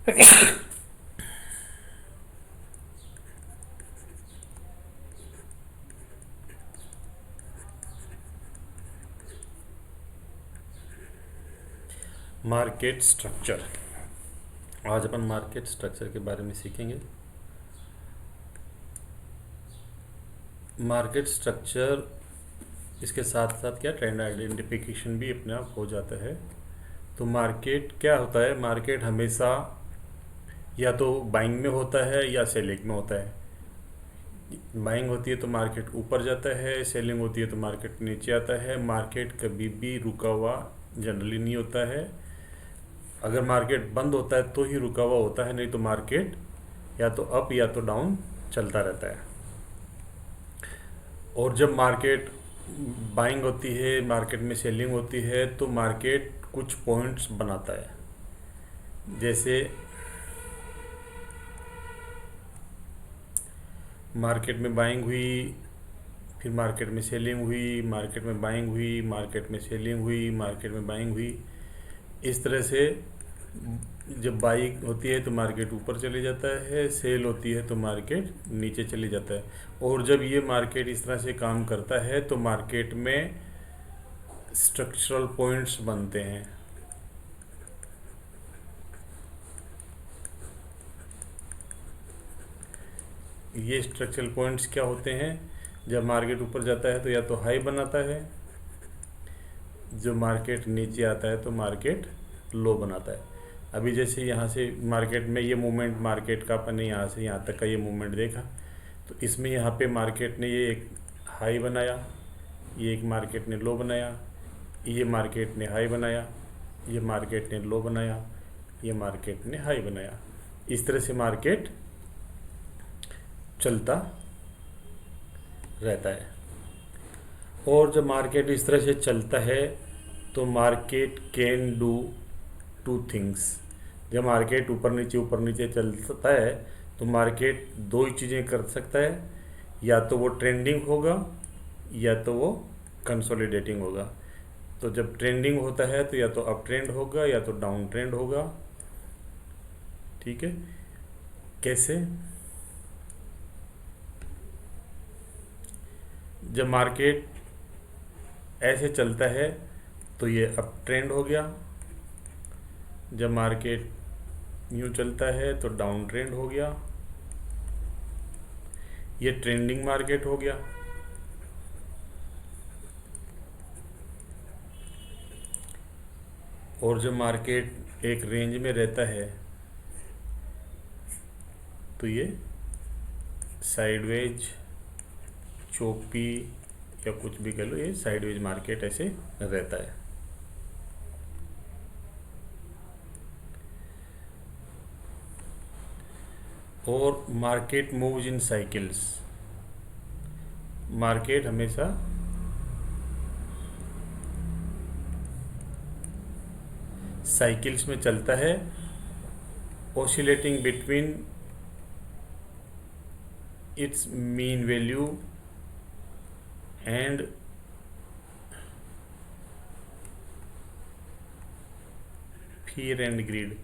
Market structure. आज अपन market structure के बारे में सीखेंगे। मार्केट स्ट्रक्चर, इसके साथ साथ क्या ट्रेंड आइडेंटिफिकेशन भी अपने आप हो जाता है। तो मार्केट क्या होता है? मार्केट हमेशा या तो बाइंग में होता है या सेलिंग में होता है। बाइंग होती है तो मार्केट ऊपर जाता है, सेलिंग होती है तो मार्केट नीचे आता है। मार्केट कभी भी रुका हुआ जनरली नहीं होता है। अगर मार्केट बंद होता है तो ही रुका हुआ होता है, नहीं तो मार्केट या तो अप या तो डाउन चलता रहता है। और जब मार्केट बाइंग होती है, मार्केट में सेलिंग होती है, तो मार्केट कुछ पॉइंट्स बनाता है। जैसे मार्केट में बाइंग हुई, फिर मार्केट में सेलिंग हुई, मार्केट में बाइंग हुई, मार्केट में सेलिंग हुई, मार्केट में बाइंग हुई। इस तरह से जब बाइंग होती है तो मार्केट ऊपर चले जाता है, सेल होती है तो मार्केट नीचे चले जाता है। और जब ये मार्केट इस तरह से काम करता है तो मार्केट में स्ट्रक्चरल पॉइंट्स बनते हैं। ये स्ट्रक्चरल पॉइंट्स क्या होते हैं? जब मार्केट ऊपर जाता है तो या तो हाई बनाता है, जो मार्केट नीचे आता है तो मार्केट लो बनाता है। अभी जैसे यहाँ से मार्केट में ये मूवमेंट, मार्केट का अपन ने यहाँ से यहाँ तक का ये मूवमेंट देखा, तो इसमें यहाँ पे मार्केट ने ये एक हाई बनाया, ये एक मार्केट ने लो बनाया, ये मार्केट ने हाई बनाया, ये मार्केट ने लो बनाया, ये मार्केट ने हाई बनाया। इस तरह से मार्केट चलता रहता है। और जब मार्केट इस तरह से चलता है तो market can do two things. जब मार्केट ऊपर नीचे चलता है तो मार्केट दो ही चीज़ें कर सकता है, या तो वो ट्रेंडिंग होगा या तो वो कंसोलिडेटिंग होगा। तो जब ट्रेंडिंग होता है तो या तो अप ट्रेंड होगा या तो डाउन ट्रेंड होगा। ठीक है, कैसे? जब मार्केट ऐसे चलता है तो ये अप ट्रेंड हो गया, जब मार्केट यूँ चलता है तो डाउन ट्रेंड हो गया, ये ट्रेंडिंग मार्केट हो गया। और जब मार्केट एक रेंज में रहता है तो ये साइडवेज, चोपी या कुछ भी कह लो, ये साइडवेज मार्केट ऐसे रहता है। और market moves in cycles. Market हमेशा साइकिल्स में चलता है, oscillating between its mean value and fear and greed.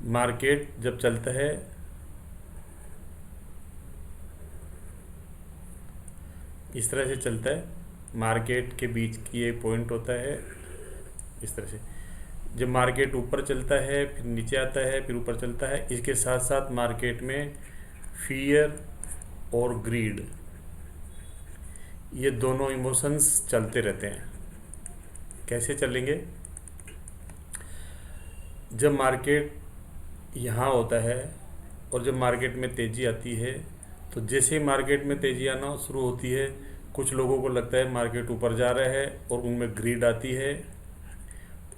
Market जब चलता है इस तरह से चलता है, मार्केट के बीच की एक पॉइंट होता है इस तरह से। जब मार्केट ऊपर चलता है फिर नीचे आता है फिर ऊपर चलता है, इसके साथ साथ मार्केट में फियर और ग्रीड, ये दोनों इमोशंस चलते रहते हैं। कैसे चलेंगे? जब मार्केट यहाँ होता है और जब मार्केट में तेज़ी आती है, तो जैसे ही मार्केट में तेज़ी आना शुरू होती है, कुछ लोगों को लगता है मार्केट ऊपर जा रहा है और उनमें ग्रीड आती है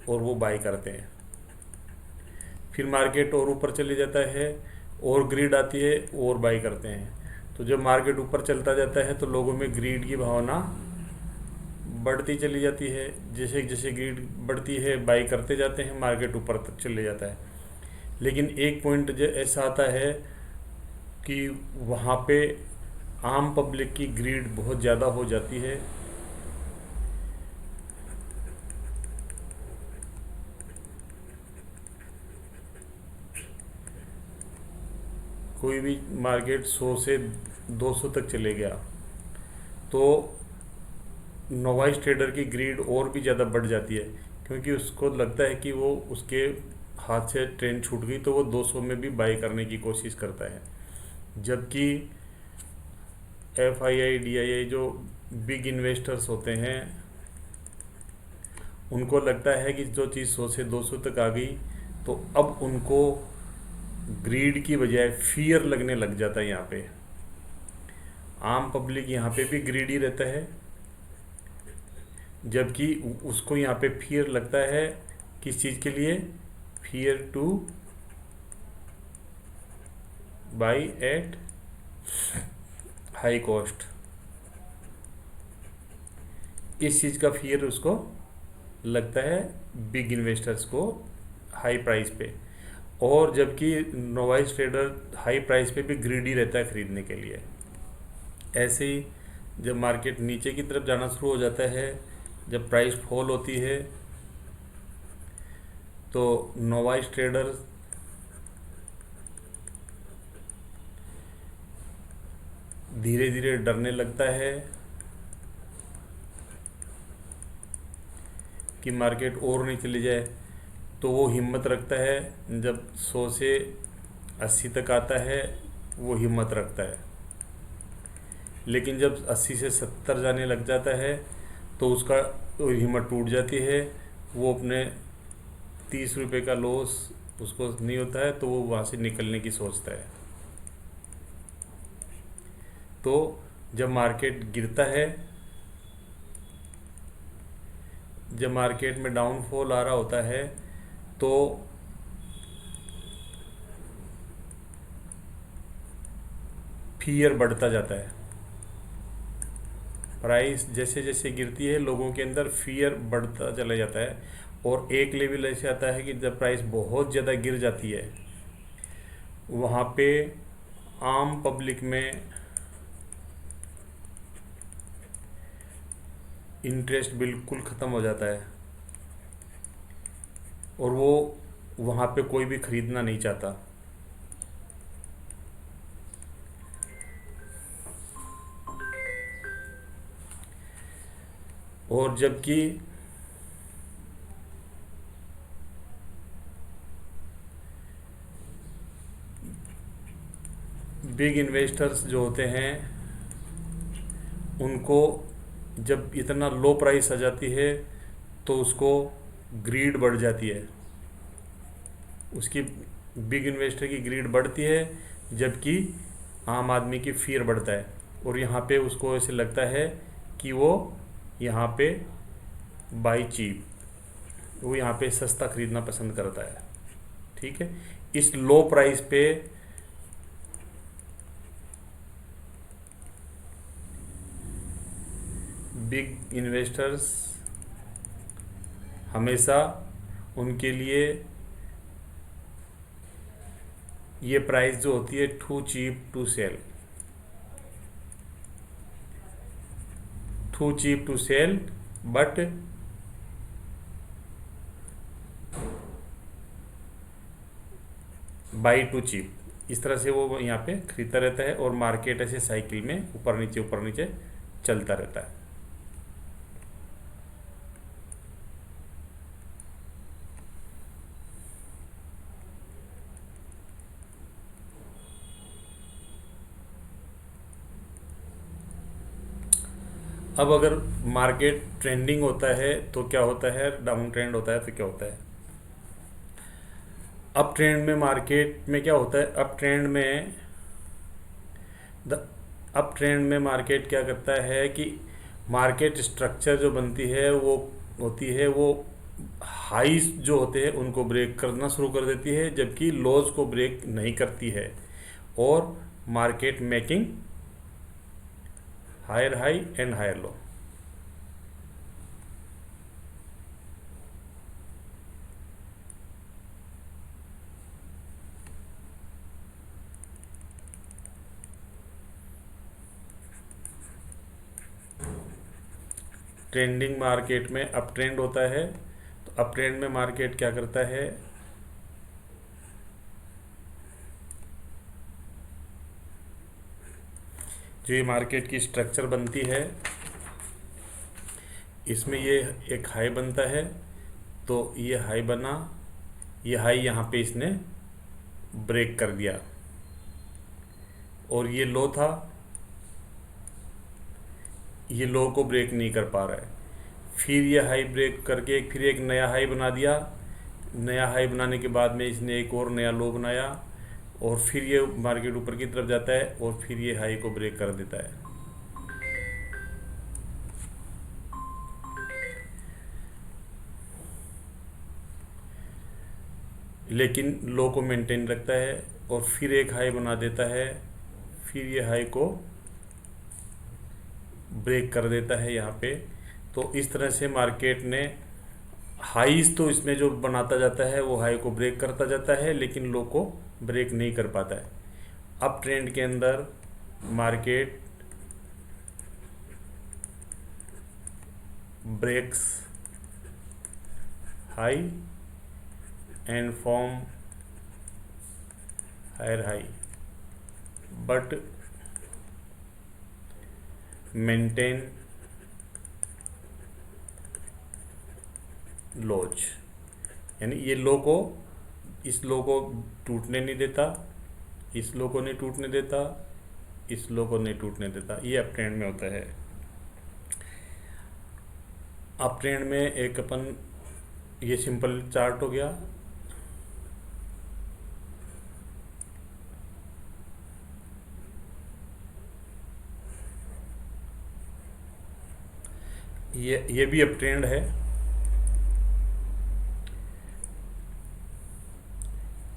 और वो बाई करते हैं। फिर मार्केट और ऊपर चले जाता है और ग्रीड आती है और बाई करते हैं। तो जब मार्केट ऊपर चलता जाता है तो लोगों में ग्रीड की भावना बढ़ती चली जाती है। जैसे जैसे ग्रीड बढ़ती है, बाई करते जाते हैं, मार्केट ऊपर तक चले जाता है। लेकिन एक पॉइंट जो ऐसा आता है कि वहाँ पे आम पब्लिक की ग्रीड बहुत ज़्यादा हो जाती है। कोई भी मार्केट 100 से 200 तक चले गया तो नोवाइस ट्रेडर की ग्रीड और भी ज़्यादा बढ़ जाती है, क्योंकि उसको लगता है कि वो उसके हाथ से ट्रेन छूट गई तो वो 200 में भी बाई करने की कोशिश करता है। जबकि FII DII जो बिग इन्वेस्टर्स होते हैं उनको लगता है कि जो चीज़ 100 से 200 तक आ गई तो अब उनको ग्रीड की बजाय फियर लगने लग जाता है। यहाँ पे आम पब्लिक यहाँ पे भी ग्रीडी रहता है, जबकि उसको यहाँ पे फियर लगता है। किस चीज़ के लिए? Fear two by at high cost. इस चीज़ का फियर उसको लगता है बिग इन्वेस्टर्स को हाई प्राइस पे, और जबकि नोवाइस ट्रेडर हाई प्राइस पे भी ग्रीडी रहता है ख़रीदने के लिए। ऐसे ही जब मार्केट नीचे की तरफ जाना शुरू हो जाता है, जब प्राइस फॉल होती है तो नोवाइस ट्रेडर धीरे धीरे डरने लगता है कि मार्केट और नहीं चली जाए, तो वो हिम्मत रखता है। जब 100 से 80 तक आता है वो हिम्मत रखता है, लेकिन जब 80 से 70 जाने लग जाता है तो उसका हिम्मत टूट जाती है। वो अपने 30 रुपये का लॉस उसको नहीं होता है तो वो वहाँ से निकलने की सोचता है। तो जब मार्केट गिरता है, जब मार्केट में डाउनफॉल आ रहा होता है तो फियर बढ़ता जाता है। प्राइस जैसे जैसे गिरती है लोगों के अंदर फियर बढ़ता चला जाता है, और एक लेवल ऐसे आता है कि जब प्राइस बहुत ज़्यादा गिर जाती है वहाँ पे आम पब्लिक में इंटरेस्ट बिल्कुल ख़त्म हो जाता है, और वो वहाँ पे कोई भी ख़रीदना नहीं चाहता। और जबकि बिग इन्वेस्टर्स जो होते हैं उनको जब इतना लो प्राइस आ जाती है तो उसको ग्रीड बढ़ जाती है, उसकी बिग इन्वेस्टर की ग्रीड बढ़ती है, जबकि आम आदमी की फियर बढ़ता है। और यहाँ पे उसको ऐसे लगता है कि वो यहाँ पे बाई चीप, वो यहाँ पे सस्ता खरीदना पसंद करता है। ठीक है, इस लो प्राइस पे बिग इन्वेस्टर्स हमेशा उनके लिए ये प्राइस जो होती है too cheap to sell, too cheap to sell but buy too cheap, इस तरह से वो यहाँ पे खरीदता रहता है, और मार्केट ऐसे साइकिल में ऊपर नीचे चलता रहता है। अब अगर मार्केट ट्रेंडिंग होता है तो क्या होता है, डाउन ट्रेंड होता है तो क्या होता है। अप ट्रेंड में मार्केट में क्या होता है, अप ट्रेंड में मार्केट क्या करता है कि मार्केट स्ट्रक्चर जो बनती है वो होती है, वो हाईस जो होते हैं उनको ब्रेक करना शुरू कर देती है, जबकि लोज को ब्रेक नहीं करती है, और market making higher high and higher low. Trending market में अप ट्रेंड होता है, तो अप ट्रेंड में मार्केट क्या करता है, जो ये मार्केट की स्ट्रक्चर बनती है, इसमें ये एक हाई बनता है, तो ये हाई बना, ये हाई यहाँ पे इसने ब्रेक कर दिया, और ये लो था, ये लो को ब्रेक नहीं कर पा रहा है। फिर ये हाई ब्रेक करके फिर एक नया हाई बना दिया, नया हाई बनाने के बाद में इसने एक और नया लो बनाया, और फिर ये मार्केट ऊपर की तरफ जाता है और फिर ये हाई को ब्रेक कर देता है। लेकिन लो को मेंटेन रखता है और फिर एक हाई बना देता है, फिर ये हाई को ब्रेक कर देता है यहाँ पे। तो इस तरह से मार्केट ने हाईज तो इसमें जो बनाता जाता है वो हाई को ब्रेक करता जाता है, लेकिन लो को ब्रेक नहीं कर पाता है। अप ट्रेंड के अंदर market breaks high and form higher high but maintain lows, यानी ये लो को, इस लो को टूटने नहीं देता, इस लो को नहीं टूटने देता, इस लो को नहीं टूटने देता। ये अप ट्रेंड में होता है। अप ट्रेंड में एक अपन, ये सिंपल चार्ट हो गया, ये भी अप ट्रेंड है,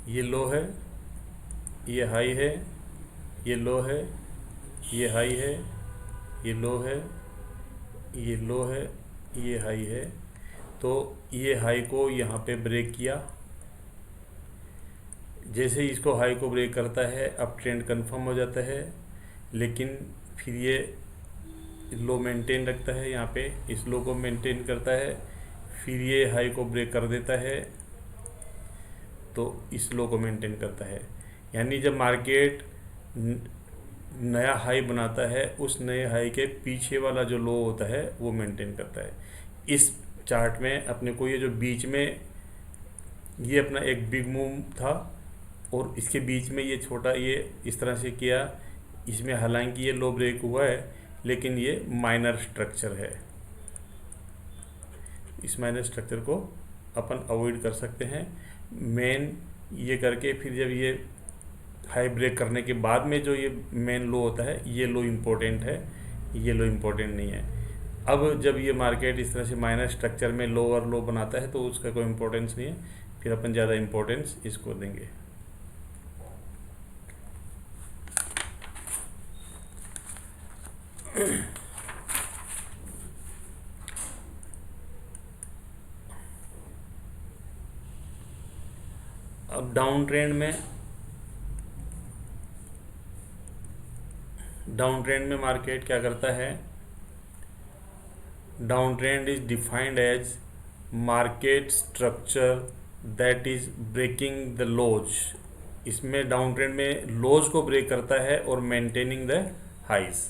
ये लो है, ये हाई है, ये लो है, ये हाई है, ये लो है, ये लो है, ये हाई है। तो ये हाई को यहाँ पे ब्रेक किया, जैसे ही इसको हाई को ब्रेक करता है अप ट्रेंड कंफर्म हो जाता है, लेकिन फिर ये लो मेंटेन रखता है, यहाँ पे इस लो को मेंटेन करता है, फिर ये हाई को ब्रेक कर देता है, तो इस लो को मेंटेन करता है। यानी जब मार्केट नया हाई बनाता है, उस नए हाई के पीछे वाला जो लो होता है वो मेंटेन करता है। इस चार्ट में अपने को ये जो बीच में ये अपना एक बिग मूव था, और इसके बीच में ये छोटा ये इस तरह से किया, इसमें हालांकि ये लो ब्रेक हुआ है, लेकिन ये माइनर स्ट्रक्चर है। इस माइनर स्ट्रक्चर को अपन अवॉइड कर सकते हैं। मेन ये करके फिर जब ये हाई ब्रेक करने के बाद में जो ये मेन लो होता है, ये लो इम्पोर्टेंट है, ये लो इम्पोर्टेंट नहीं है। अब जब ये मार्केट इस तरह से माइनर स्ट्रक्चर में लोअर लो बनाता है तो उसका कोई इम्पोर्टेंस नहीं है, फिर अपन ज़्यादा इम्पोर्टेंस इसको देंगे। अब डाउन ट्रेंड में मार्केट क्या करता है, down trend is defined as market structure that is breaking the lows. इसमें डाउन ट्रेंड में लोज को ब्रेक करता है और maintaining the highs,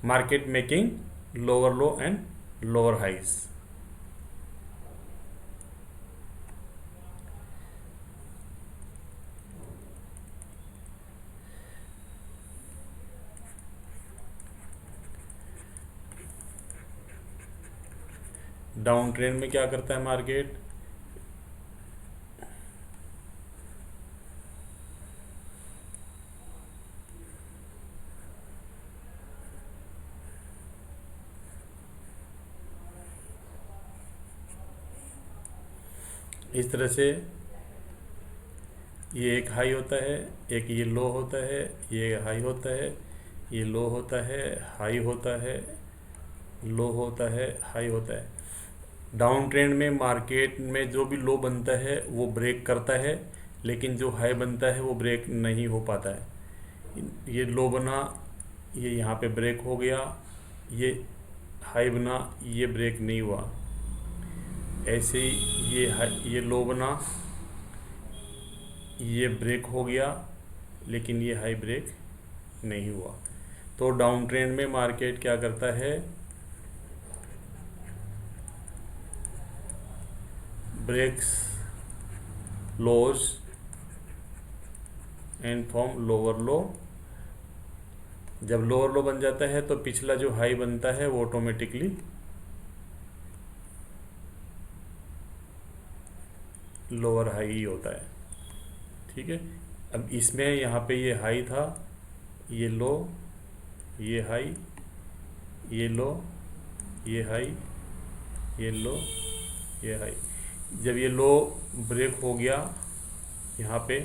market making lower low and lower highs. Down trend में क्या करता है मार्केट, इस तरह से ये एक हाई होता है, एक ये लो होता है, ये हाई होता है, ये लो होता है, हाई होता है, लो होता है, हाई होता है। डाउन ट्रेंड में मार्केट में जो भी लो बनता है वो ब्रेक करता है, लेकिन जो हाई बनता है वो ब्रेक नहीं हो पाता है। ये लो बना, ये यहाँ पे ब्रेक हो गया, ये हाई बना, ये ब्रेक नहीं हुआ। ऐसे ही ये लो बना, ये ब्रेक हो गया, लेकिन ये हाई ब्रेक नहीं हुआ। तो डाउन ट्रेंड में मार्केट क्या करता है, breaks lows and form lower low. जब लोअर लो बन जाता है तो पिछला जो हाई बनता है वो ऑटोमेटिकली लोअर हाई ही होता है। ठीक है, अब इसमें यहाँ पे ये हाई था, ये लो, ये हाई, ये लो, ये हाई, ये लो, ये हाई। जब ये लो ब्रेक हो गया यहाँ पे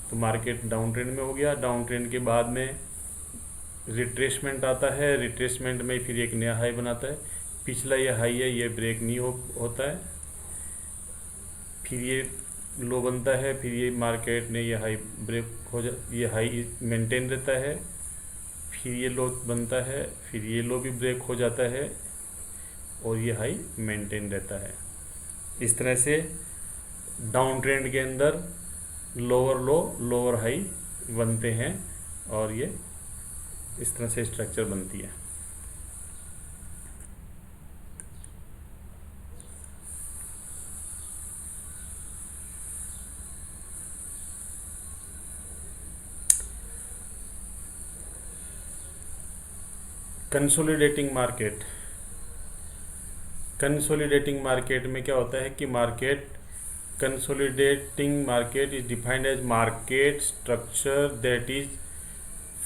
तो मार्केट डाउन ट्रेंड में हो गया। डाउन ट्रेंड के बाद में रिट्रेसमेंट आता है, रिट्रेसमेंट में फिर एक नया हाई बनाता है। पिछला ये हाई है, ये ब्रेक नहीं होता है, फिर ये लो बनता है, फिर ये मार्केट ने ये हाई ब्रेक हो ये हाई मेंटेन रहता है, फिर ये लो बनता है, फिर ये लो भी ब्रेक हो जाता है और ये हाई मेंटेन रहता है। इस तरह से डाउन ट्रेंड के अंदर लोअर लो लोअर हाई बनते हैं और ये इस तरह से स्ट्रक्चर बनती है। कंसोलिडेटिंग मार्केट, कंसोलिडेटिंग मार्केट में क्या होता है कि consolidating market is defined as market structure that is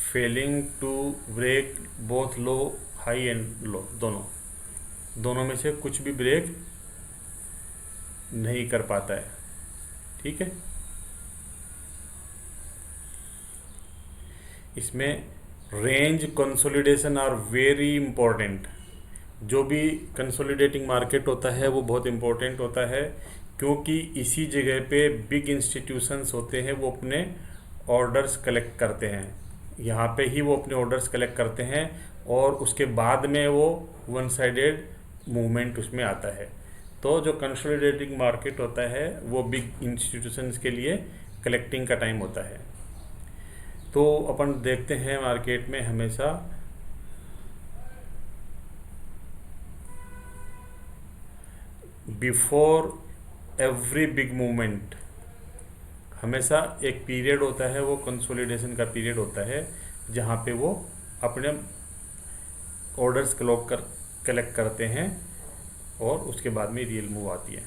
failing to break both low high and low, दोनों में से कुछ भी ब्रेक नहीं कर पाता है। ठीक है, इसमें range consolidation are very important. जो भी कंसोलिडेटिंग मार्केट होता है वो बहुत इंपॉर्टेंट होता है, क्योंकि इसी जगह पे बिग इंस्टीट्यूशंस होते हैं, वो अपने ऑर्डर्स कलेक्ट करते हैं। यहाँ पे ही वो अपने ऑर्डर्स कलेक्ट करते हैं और उसके बाद में वो वन साइडेड मूवमेंट उसमें आता है। तो जो कंसोलिडेटिंग मार्केट होता है वो बिग इंस्टीट्यूशंस के लिए कलेक्टिंग का टाइम होता है। तो अपन देखते हैं मार्केट में हमेशा बिफोर एवरी बिग मूवमेंट हमेशा एक पीरियड होता है, वो कंसोलिडेशन का पीरियड होता है, जहाँ पे वो अपने ऑर्डर्स कलेक्ट करते हैं और उसके बाद में रियल मूव आती है।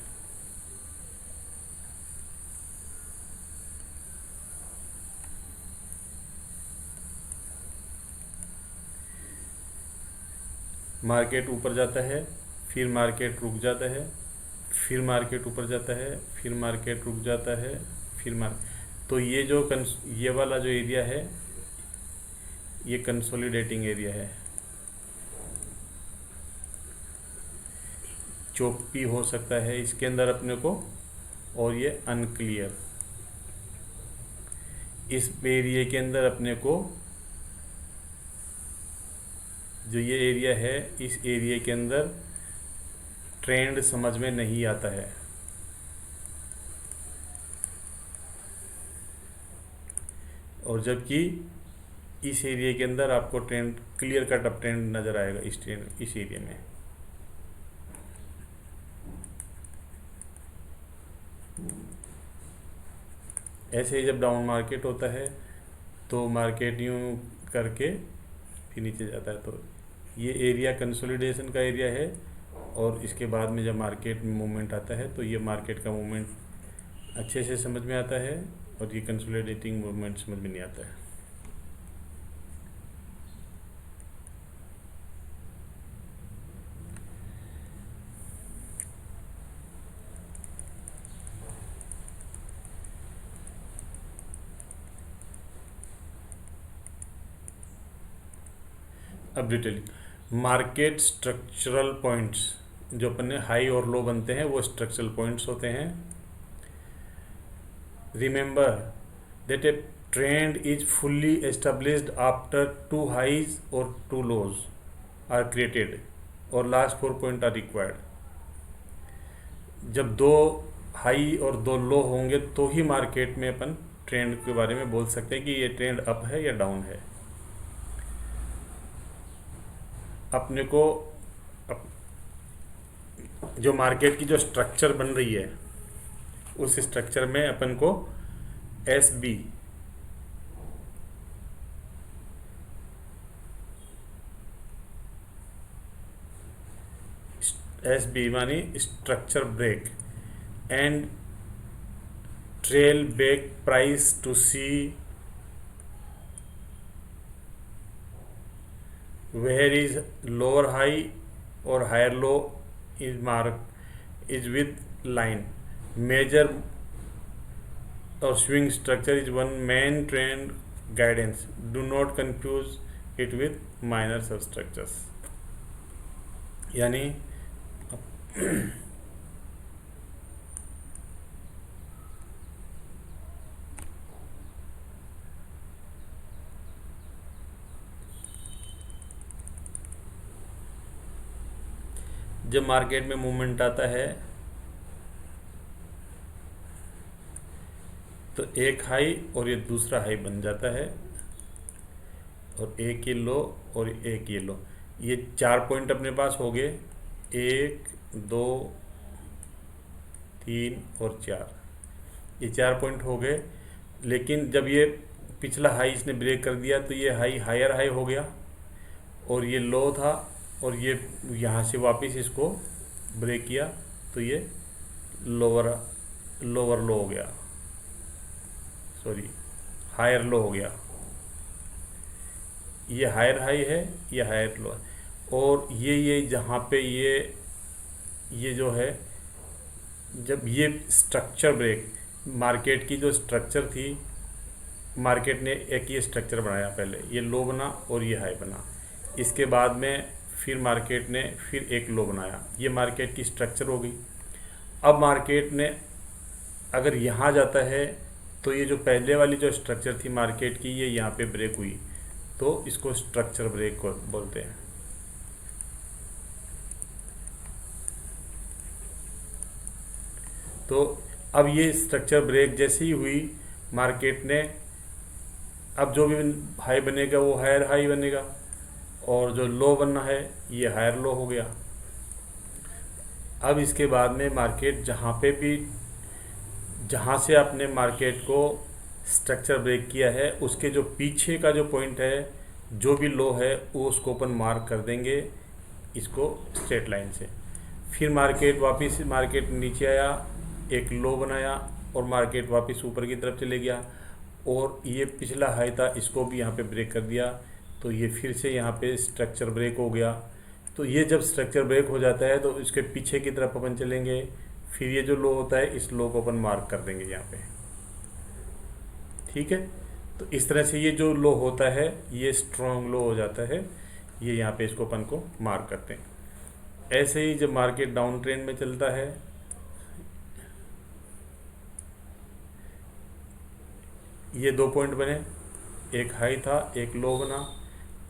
मार्केट ऊपर जाता है, फिर मार्केट रुक जाता है, फिर मार्केट ऊपर जाता है, फिर मार्केट रुक जाता है, तो ये जो ये वाला जो एरिया है ये कंसोलिडेटिंग एरिया है। चौपी हो सकता है इसके अंदर अपने को, और ये अनक्लियर। इस एरिया के अंदर अपने को जो ये एरिया है, इस एरिया के अंदर ट्रेंड समझ में नहीं आता है। और जबकि इस एरिया के अंदर आपको trend clear cut up trend नज़र आएगा इस एरिया में। ऐसे ही जब डाउन मार्केट होता है तो मार्केट यूँ करके फिर नीचे जाता है। तो ये एरिया कंसोलिडेशन का एरिया है, और इसके बाद में जब मार्केट में मूवमेंट आता है तो ये मार्केट का मूवमेंट अच्छे से समझ में आता है और ये कंसोलिडेटिंग मूवमेंट समझ में नहीं आता है। अब डिटेलिंग मार्केट स्ट्रक्चरल पॉइंट्स, जो अपन ने हाई और लो बनते हैं वो स्ट्रक्चरल पॉइंट्स होते हैं। Remember that a trend is fully established after 2 highs और 2 लोज आर क्रिएटेड और लास्ट 4 पॉइंट आर रिक्वायर्ड। जब दो हाई और दो लो होंगे तो ही मार्केट में अपन ट्रेंड के बारे में बोल सकते हैं कि ये ट्रेंड अप है या डाउन है। अपने को जो मार्केट की जो स्ट्रक्चर बन रही है उस स्ट्रक्चर में अपन को एस बी मानी structure break and trail back price to see where is lower high और higher low is mark is with line major or swing structure is one main trend guidance, do not confuse it with minor substructures। यानी जब market में movement आता है तो एक high और ये दूसरा हाई बन जाता है और एक ये लो और एक ये लो। ये 4 पॉइंट अपने पास हो गए, 1 2 3 और 4, ये 4 पॉइंट हो गए। लेकिन जब ये पिछला हाई इसने ब्रेक कर दिया तो ये हाई हायर हाई हो गया और ये लो था और ये यहाँ से वापस इसको ब्रेक किया तो ये लोअर लो हो गया, सॉरी हायर लो हो गया। ये हायर हाई है, ये हायर लो है। और ये जहाँ पे ये जो है, जब ये स्ट्रक्चर ब्रेक, मार्केट की जो स्ट्रक्चर थी, मार्केट ने एक ये स्ट्रक्चर बनाया, पहले ये लो बना और ये हाई बना, इसके बाद में फिर मार्केट ने फिर एक लो बनाया, ये मार्केट की स्ट्रक्चर हो गई। अब मार्केट ने अगर यहाँ जाता है तो ये जो पहले वाली जो स्ट्रक्चर थी मार्केट की, ये यहाँ पे ब्रेक हुई तो इसको स्ट्रक्चर ब्रेक बोलते हैं। तो अब ये स्ट्रक्चर ब्रेक जैसे ही हुई, मार्केट ने अब जो भी हाई बनेगा वो हायर हाई बनेगा और जो लो बनना है ये हायर लो हो गया। अब इसके बाद में मार्केट जहाँ से आपने मार्केट को स्ट्रक्चर ब्रेक किया है उसके जो पीछे का जो पॉइंट है, जो भी लो है वो उसको अपन मार्क कर देंगे इसको स्ट्रेट लाइन से। फिर मार्केट नीचे आया, एक लो बनाया और मार्केट वापस ऊपर की तरफ चले गया और ये पिछला हाई था इसको भी यहाँ पे ब्रेक कर दिया तो ये फिर से यहाँ पे स्ट्रक्चर ब्रेक हो गया। तो ये जब स्ट्रक्चर ब्रेक हो जाता है तो इसके पीछे की तरफ अपन चलेंगे, फिर ये जो लो होता है इस लो को अपन मार्क कर देंगे यहाँ पे, ठीक है। तो इस तरह से ये जो लो होता है ये स्ट्रॉन्ग लो हो जाता है, ये यहाँ पे इसको अपन को मार्क करते हैं। ऐसे ही जब मार्केट डाउन ट्रेंड में चलता है, ये 2 पॉइंट बने, एक हाई था एक लो बना,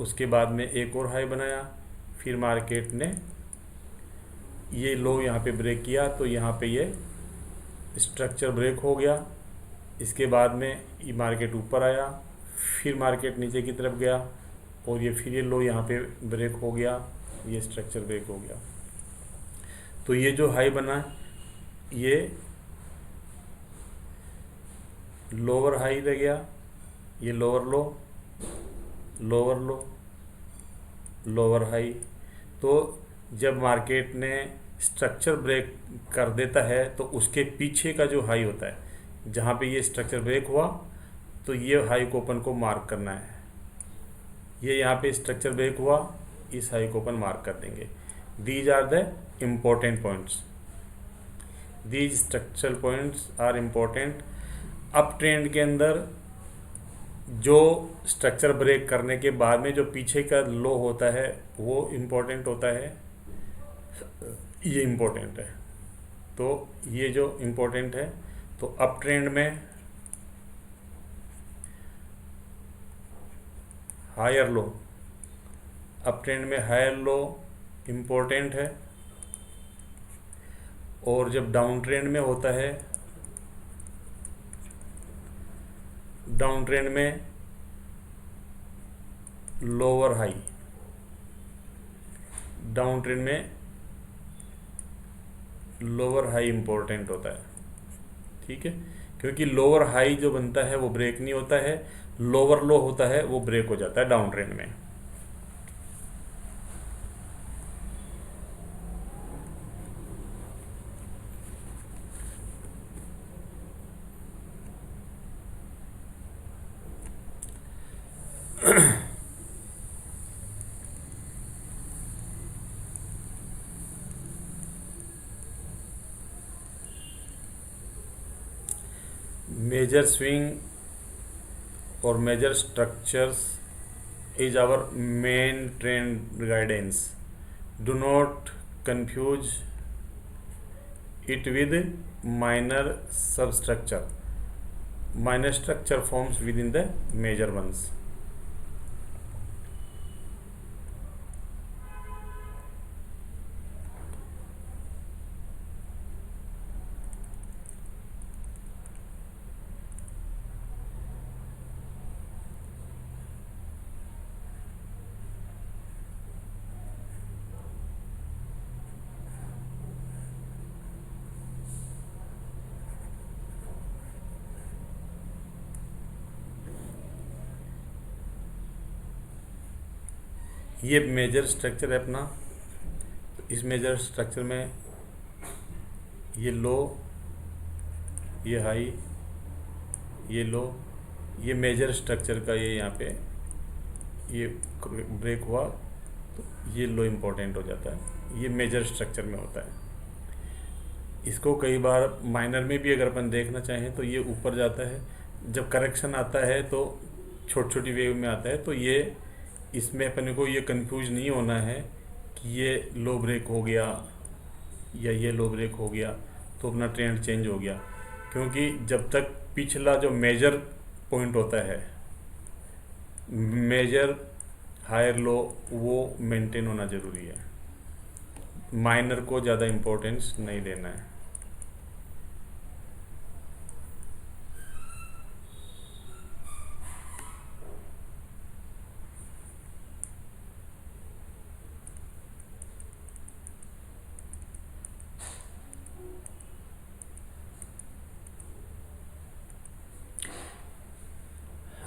उसके बाद में एक और हाई बनाया, फिर मार्केट ने ये लो यहाँ पे ब्रेक किया तो यहाँ पे ये स्ट्रक्चर ब्रेक हो गया। इसके बाद में ये मार्केट ऊपर आया, फिर मार्केट नीचे की तरफ गया और ये फिर ये लो यहाँ पे ब्रेक हो गया, ये स्ट्रक्चर ब्रेक हो गया। तो ये जो हाई बना ये लोअर हाई रह गया, ये लोअर लो, लोअर लो, लोअर हाई। तो जब मार्केट ने स्ट्रक्चर ब्रेक कर देता है तो उसके पीछे का जो हाई होता है, जहाँ पे ये स्ट्रक्चर ब्रेक हुआ तो ये हाई को अपन को मार्क करना है। ये यहाँ पे स्ट्रक्चर ब्रेक हुआ, इस हाई को अपन मार्क कर देंगे। These are the important points, these structural points are important. Up trend के अंदर जो स्ट्रक्चर ब्रेक करने के बाद में जो पीछे का लो होता है वो इम्पोर्टेंट होता है, ये इम्पोर्टेंट है। तो ये जो इम्पोर्टेंट है, तो अप ट्रेंड में हायर लो, अप ट्रेंड में हायर लो इम्पोर्टेंट है, और जब डाउन ट्रेंड में होता है, डाउन ट्रेंड में लोअर हाई, डाउन ट्रेंड में लोअर हाई इम्पोर्टेंट होता है। ठीक है, क्योंकि लोअर हाई जो बनता है वो ब्रेक नहीं होता है, लोअर लो होता है वो ब्रेक हो जाता है डाउन ट्रेंड में। मेजर स्विंग और major structures is our main trend guidance. Do not confuse it with minor substructure. Minor structure forms within the major ones. ये मेजर स्ट्रक्चर है अपना। इस मेजर स्ट्रक्चर में ये लो, ये हाई, ये लो, ये मेजर स्ट्रक्चर का ये यहाँ पे ये ब्रेक हुआ तो ये लो इम्पोर्टेंट हो जाता है। ये मेजर स्ट्रक्चर में होता है। इसको कई बार माइनर में भी अगर अपन देखना चाहें तो ये ऊपर जाता है। जब करेक्शन आता है तो छोटी छोटी वेव में आता है, तो ये इसमें अपन को ये कंफ्यूज नहीं होना है कि ये लो ब्रेक हो गया या ये लो ब्रेक हो गया तो अपना ट्रेंड चेंज हो गया, क्योंकि जब तक पिछला जो मेजर पॉइंट होता है, मेजर हायर लो, वो मेंटेन होना ज़रूरी है। माइनर को ज़्यादा इम्पोर्टेंस नहीं देना है।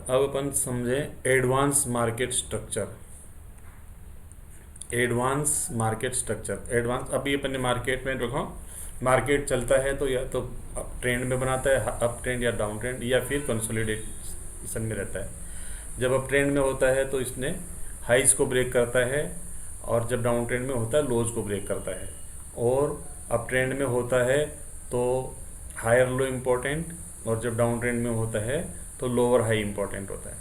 अब अपन समझें advance market structure. Advance market structure, advance, अभी अपने मार्केट में देखो, मार्केट चलता है तो या तो अप ट्रेंड में बनाता है, अप ट्रेंड या डाउन ट्रेंड, या फिर कंसोलिडेशन में रहता है। जब अप ट्रेंड में होता है तो इसने हाइज को ब्रेक करता है, और जब डाउन ट्रेंड में होता है लोज को ब्रेक करता है। और अप ट्रेंड में होता है तो हायर लो इम्पोर्टेंट, और जब डाउन ट्रेंड में होता है तो लोअर हाई इम्पोर्टेंट होता है।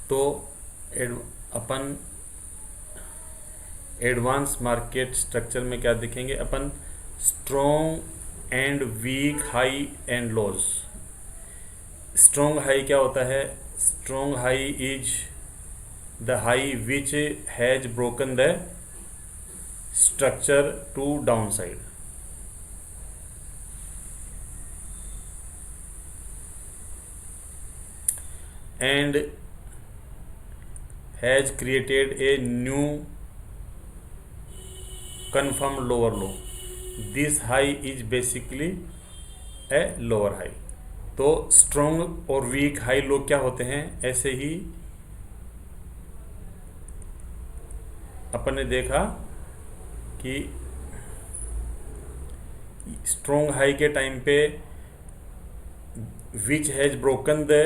तो अपन एडवांस मार्केट स्ट्रक्चर में क्या देखेंगे अपन? Strong and weak high and lows. Strong high क्या होता है? Strong high is the high which has broken the structure to down side. And has created a new confirmed lower low. This high is basically a lower high. तो strong और week high low क्या होते हैं? ऐसे ही अपन ने देखा कि strong high के टाइम पे विच has broken the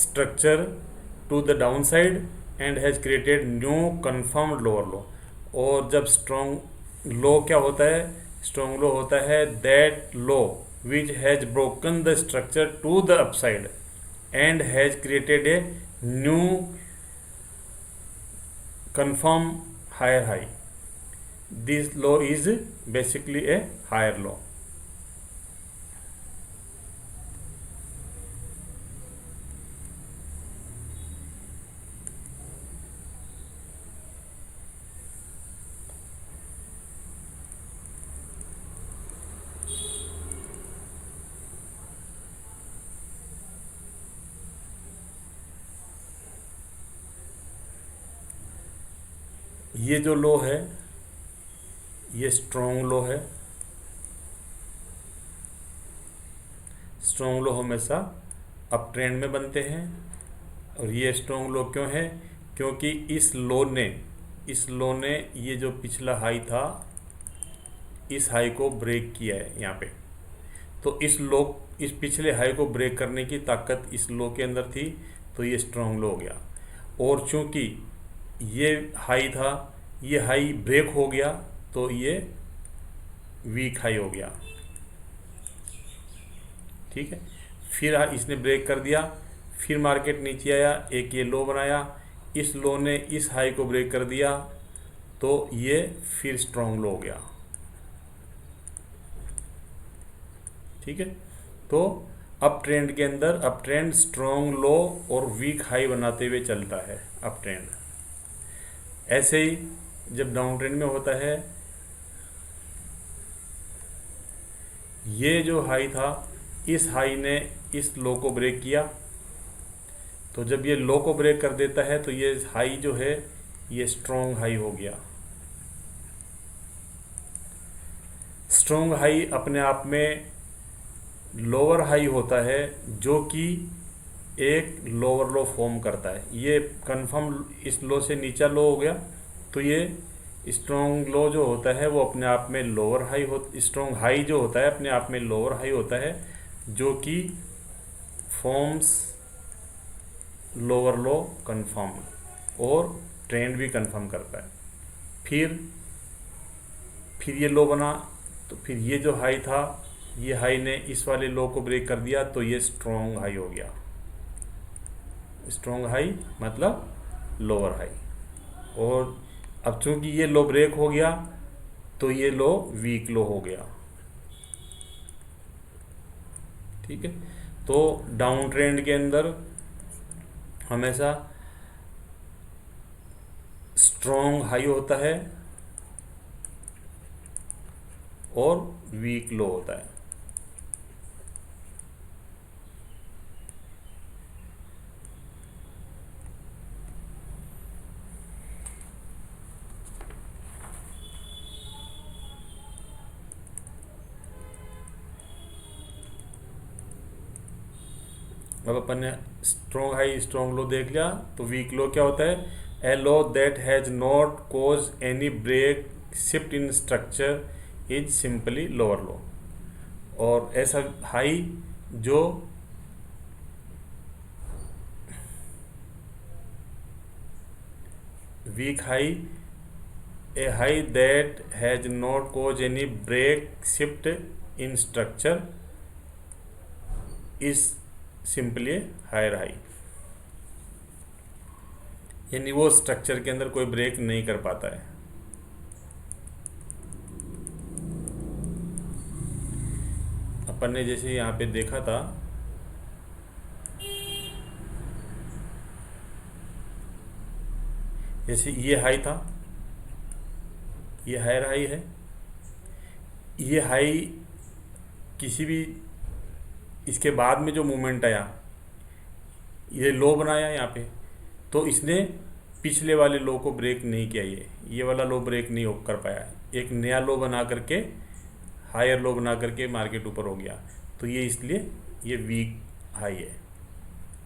structure to the downside and has created new confirmed lower low। और जब strong low क्या होता है? strong low होता है that low which has broken the structure to the upside and has created a new confirmed higher high. This low is basically a higher low। ये जो लो है ये स्ट्रॉन्ग लो है। स्ट्रॉन्ग लो हमेशा अप ट्रेंड में बनते हैं। और ये स्ट्रॉन्ग लो क्यों है? क्योंकि इस लो ने ये जो पिछला हाई था इस हाई को ब्रेक किया है यहाँ पे। तो इस पिछले हाई को ब्रेक करने की ताकत इस लो के अंदर थी, तो ये स्ट्रॉन्ग लो हो गया। और चूंकि ये हाई था, ये हाई ब्रेक हो गया, तो ये वीक हाई हो गया। ठीक है, फिर इसने ब्रेक कर दिया, फिर मार्केट नीचे आया, एक ये लो बनाया, इस लो ने इस हाई को ब्रेक कर दिया, तो ये फिर स्ट्रॉन्ग लो हो गया। ठीक है, तो अप ट्रेंड के अंदर अप ट्रेंड स्ट्रॉन्ग लो और वीक हाई बनाते हुए चलता है अप ट्रेंड। ऐसे ही जब डाउन ट्रेंड में होता है, ये जो हाई था इस हाई ने इस लो को ब्रेक किया, तो जब ये लो को ब्रेक कर देता है तो ये हाई जो है ये स्ट्रॉन्ग हाई हो गया। स्ट्रॉन्ग हाई अपने आप में लोअर हाई होता है जो कि एक लोअर लो फॉर्म करता है। ये कंफर्म इस लो से नीचा लो हो गया, तो ये स्ट्रॉन्ग लो जो होता है वो अपने आप में लोअर हाई स्ट्रॉन्ग हाई जो होता है अपने आप में लोअर हाई होता है, जो कि फॉर्म्स लोअर लो कंफर्म और ट्रेंड भी कंफर्म करता है। फिर ये लो बना, तो फिर ये जो हाई था ये हाई ने इस वाले लो को ब्रेक कर दिया, तो ये स्ट्रॉन्ग हाई हो गया। स्ट्रॉन्ग हाई मतलब लोअर हाई। और अब चूंकि ये लो ब्रेक हो गया तो ये लो वीक लो हो गया। ठीक है, तो डाउन ट्रेंड के अंदर हमेशा स्ट्रॉन्ग हाई होता है और वीक लो होता है। अब अपन ने स्ट्रॉन्ग हाई स्ट्रॉन्ग लो देख लिया, तो वीक लो क्या होता है? A low that has not caused any break shift in structure is simply lower low. और ऐसा हाई जो weak high, a high that has not caused any break shift in structure is simply higher high. यानी वो structure के अंदर कोई break नहीं कर पाता है। अपन ने जैसे यहाँ पे देखा था, जैसे ये हाई था, ये हायर हाई है, ये हाई किसी भी इसके बाद में जो मूवमेंट आया ये लो बनाया यहाँ पे, तो इसने पिछले वाले लो को ब्रेक नहीं किया। ये वाला लो ब्रेक नहीं कर पाया, एक नया लो बना करके हायर लो बना करके मार्केट ऊपर हो गया। तो ये इसलिए ये वीक हाई है,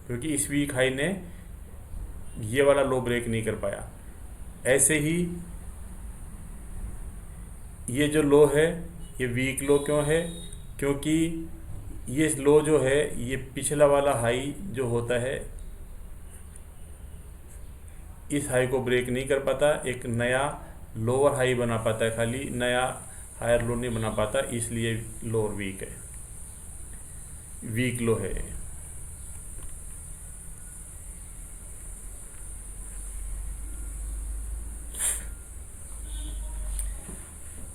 क्योंकि इस वीक हाई ने ये वाला लो ब्रेक नहीं कर पाया। ऐसे ही ये जो लो है ये वीक लो क्यों है? क्योंकि ये लो जो है ये पिछला वाला हाई जो होता है इस हाई को ब्रेक नहीं कर पाता, एक नया लोअर हाई बना पाता है, खाली नया हायर लो नहीं बना पाता, इसलिए लोअर वीक है, वीक लो है।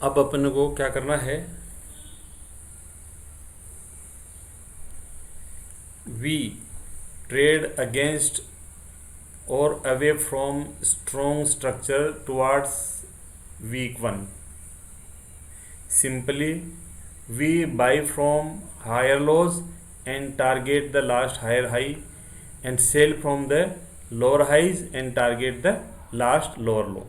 अब अपन को क्या करना है? We trade against or away from strong structure towards weak one. Simply, we buy from higher lows and target the last higher high, and sell from the lower highs and target the last lower low.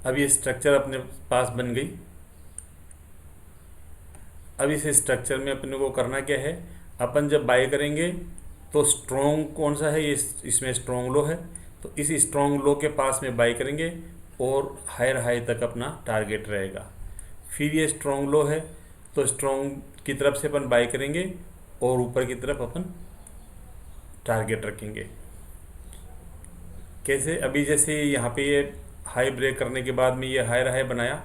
अब ये structure अपने पास बन गई। अब इस structure में अपने को करना क्या है, अपन जब बाय करेंगे तो स्ट्रॉन्ग कौन सा है, ये इसमें स्ट्रॉन्ग लो है, तो इस स्ट्रॉन्ग लो के पास में बाय करेंगे और हायर हाई तक अपना टारगेट रहेगा। फिर ये स्ट्रॉन्ग लो है तो स्ट्रॉन्ग की तरफ से अपन बाय करेंगे और ऊपर की तरफ अपन टारगेट रखेंगे। कैसे, अभी जैसे यहाँ पे ये हाई ब्रेक करने के बाद में ये हायर हाई बनाया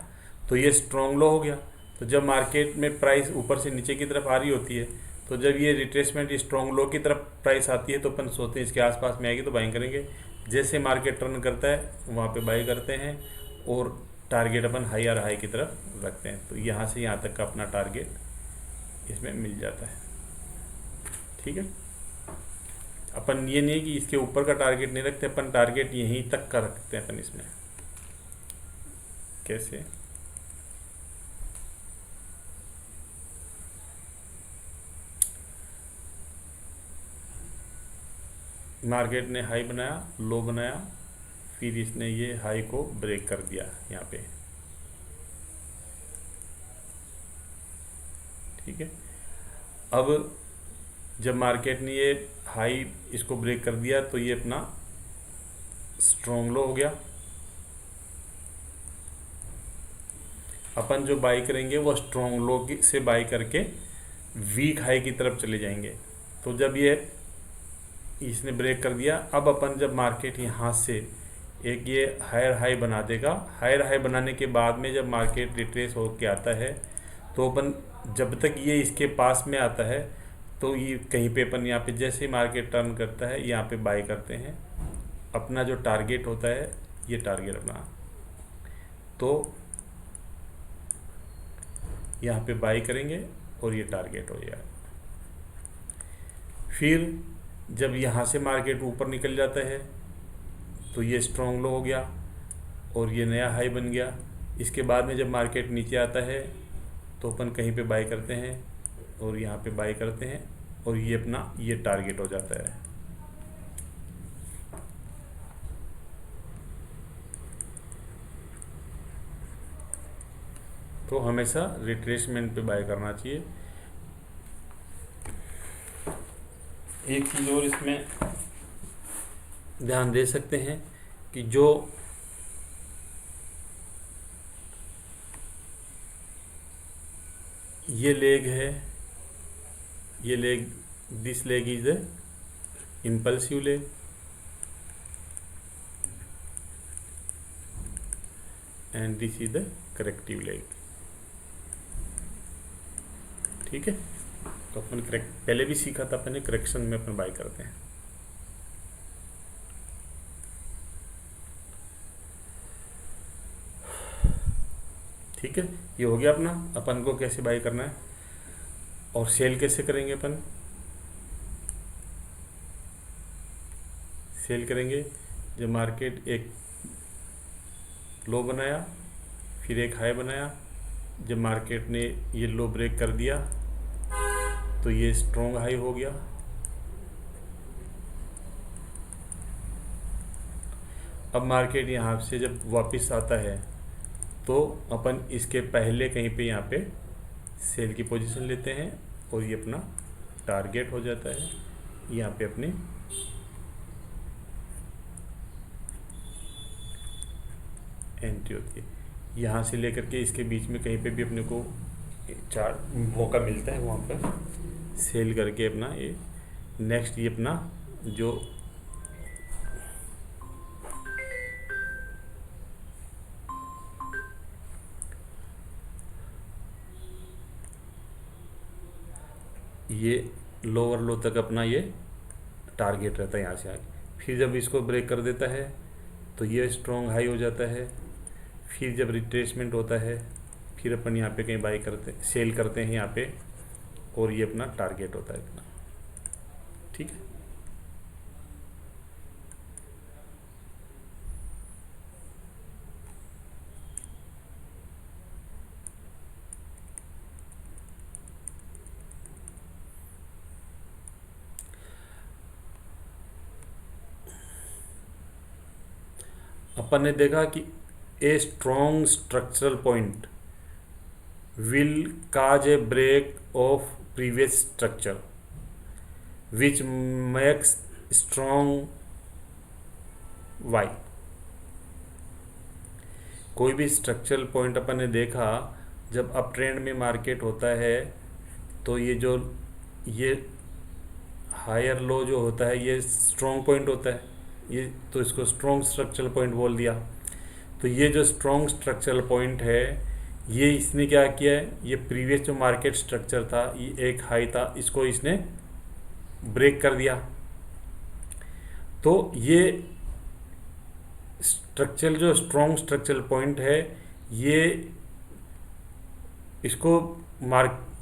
तो ये स्ट्रॉन्ग लो हो गया। तो जब मार्केट में प्राइस ऊपर से नीचे की तरफ आ रही होती है तो जब ये रिट्रेसमेंट स्ट्रॉन्ग लो की तरफ प्राइस आती है तो अपन सोचते हैं इसके आसपास में आएगी तो बाइंग करेंगे। जैसे मार्केट टर्न करता है वहाँ पे बाई करते हैं और टारगेट अपन हाई और हाई की तरफ रखते हैं। तो यहाँ से यहाँ तक का अपना टारगेट इसमें मिल जाता है। ठीक है, अपन ये नहीं है कि इसके ऊपर का टारगेट नहीं रखते, अपन टारगेट यहीं तक का रखते हैं अपन इसमें। कैसे, मार्केट ने हाई बनाया, लो बनाया, फिर इसने ये हाई को ब्रेक कर दिया यहाँ पे। ठीक है, अब जब मार्केट ने ये हाई इसको ब्रेक कर दिया तो ये अपना स्ट्रॉन्ग लो हो गया। अपन जो बाई करेंगे वो स्ट्रॉन्ग लो से बाई करके वीक हाई की तरफ चले जाएंगे। तो जब ये इसने ब्रेक कर दिया, अब अपन जब मार्केट यहाँ से एक ये हायर हाई बना देगा, हायर हाई बनाने के बाद में जब मार्केट रिट्रेस होके आता है तो अपन जब तक ये इसके पास में आता है तो ये कहीं पे अपन यहाँ पे जैसे मार्केट टर्न करता है यहाँ पे बाई करते हैं। अपना जो टारगेट होता है ये टारगेट अपना, तो यहाँ पे बाई करेंगे और ये टारगेट हो जाएगा। फिर जब यहाँ से मार्केट ऊपर निकल जाता है तो ये स्ट्रॉन्ग लो हो गया और ये नया हाई बन गया। इसके बाद में जब मार्केट नीचे आता है तो अपन कहीं पे बाई करते हैं और यहाँ पे बाई करते हैं और ये अपना ये टारगेट हो जाता है। तो हमेशा रिट्रेसमेंट पे बाय करना चाहिए। एक चीज़ और इसमें ध्यान दे सकते हैं कि जो ये लेग है, ये leg, this leg is the impulsive leg and this is the corrective leg. ठीक है, तो अपन पहले भी सीखा था अपन, करेक्शन में अपन बाय करते हैं। ठीक है, ये हो गया अपना, अपन को कैसे बाय करना है और सेल कैसे करेंगे। अपन सेल करेंगे जब मार्केट एक लो बनाया फिर एक हाई बनाया, जब मार्केट ने ये लो ब्रेक कर दिया तो ये स्ट्रॉन्ग हाई हो गया। अब मार्केट यहाँ से जब वापस आता है तो अपन इसके पहले कहीं पे यहाँ पे सेल की पोजीशन लेते हैं और ये अपना टारगेट हो जाता है। यहाँ पे अपनी एंट्री होती है। यहाँ से लेकर के इसके बीच में कहीं पे भी अपने को चार मौका मिलता है वहाँ पर सेल करके अपना ये नेक्स्ट ये अपना जो ये लोअर लो तक अपना ये टारगेट रहता है यहाँ से आगे। फिर जब इसको ब्रेक कर देता है तो ये स्ट्रॉन्ग हाई हो जाता है। फिर जब रिट्रेसमेंट होता है फिर अपन यहाँ पे कहीं बाई करते सेल करते हैं यहाँ पे और ये अपना टारगेट होता है इतना। ठीक है, अपन ने देखा कि a strong structural point will cause a break of previous structure which makes strong Y। कोई भी स्ट्रक्चरल पॉइंट अपन ने देखा, जब अप ट्रेंड में मार्केट होता है तो ये हायर लो जो होता है ये स्ट्रॉन्ग पॉइंट होता है, ये तो इसको स्ट्रॉन्ग स्ट्रक्चरल पॉइंट बोल दिया। तो ये जो स्ट्रॉन्ग स्ट्रक्चरल पॉइंट है, ये इसने क्या किया है, ये प्रीवियस जो मार्केट स्ट्रक्चर था, ये एक हाई था, इसको इसने ब्रेक कर दिया। तो ये स्ट्रक्चरल जो स्ट्रॉन्ग स्ट्रक्चरल पॉइंट है, ये इसको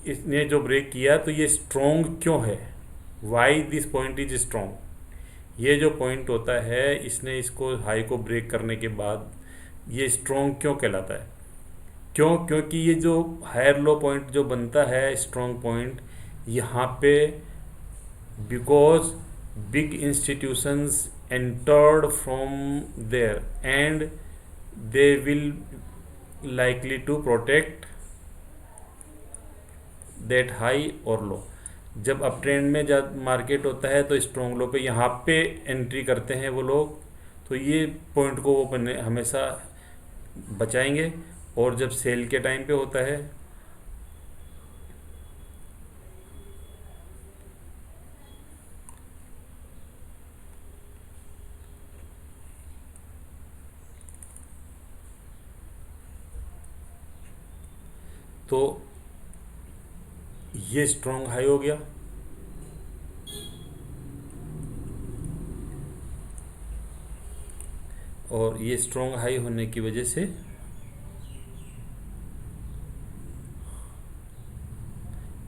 इसने जो ब्रेक किया, तो ये स्ट्रॉन्ग क्यों है, why this point is strong. ये जो पॉइंट होता है, इसने इसको हाई को ब्रेक करने के बाद ये स्ट्रॉन्ग क्यों कहलाता है, क्यों? क्योंकि ये जो हायर लो पॉइंट जो बनता है स्ट्रॉन्ग पॉइंट, यहाँ पे because big institutions entered from there and they will likely to protect that high और लो। जब अप ट्रेंड में जब मार्केट होता है तो स्ट्रॉन्ग लो पे यहाँ पे एंट्री करते हैं वो लोग, तो ये पॉइंट को वो हमेशा बचाएंगे। और जब सेल के टाइम पे होता है तो ये स्ट्रॉन्ग हाई हो गया, और ये स्ट्रॉन्ग हाई होने की वजह से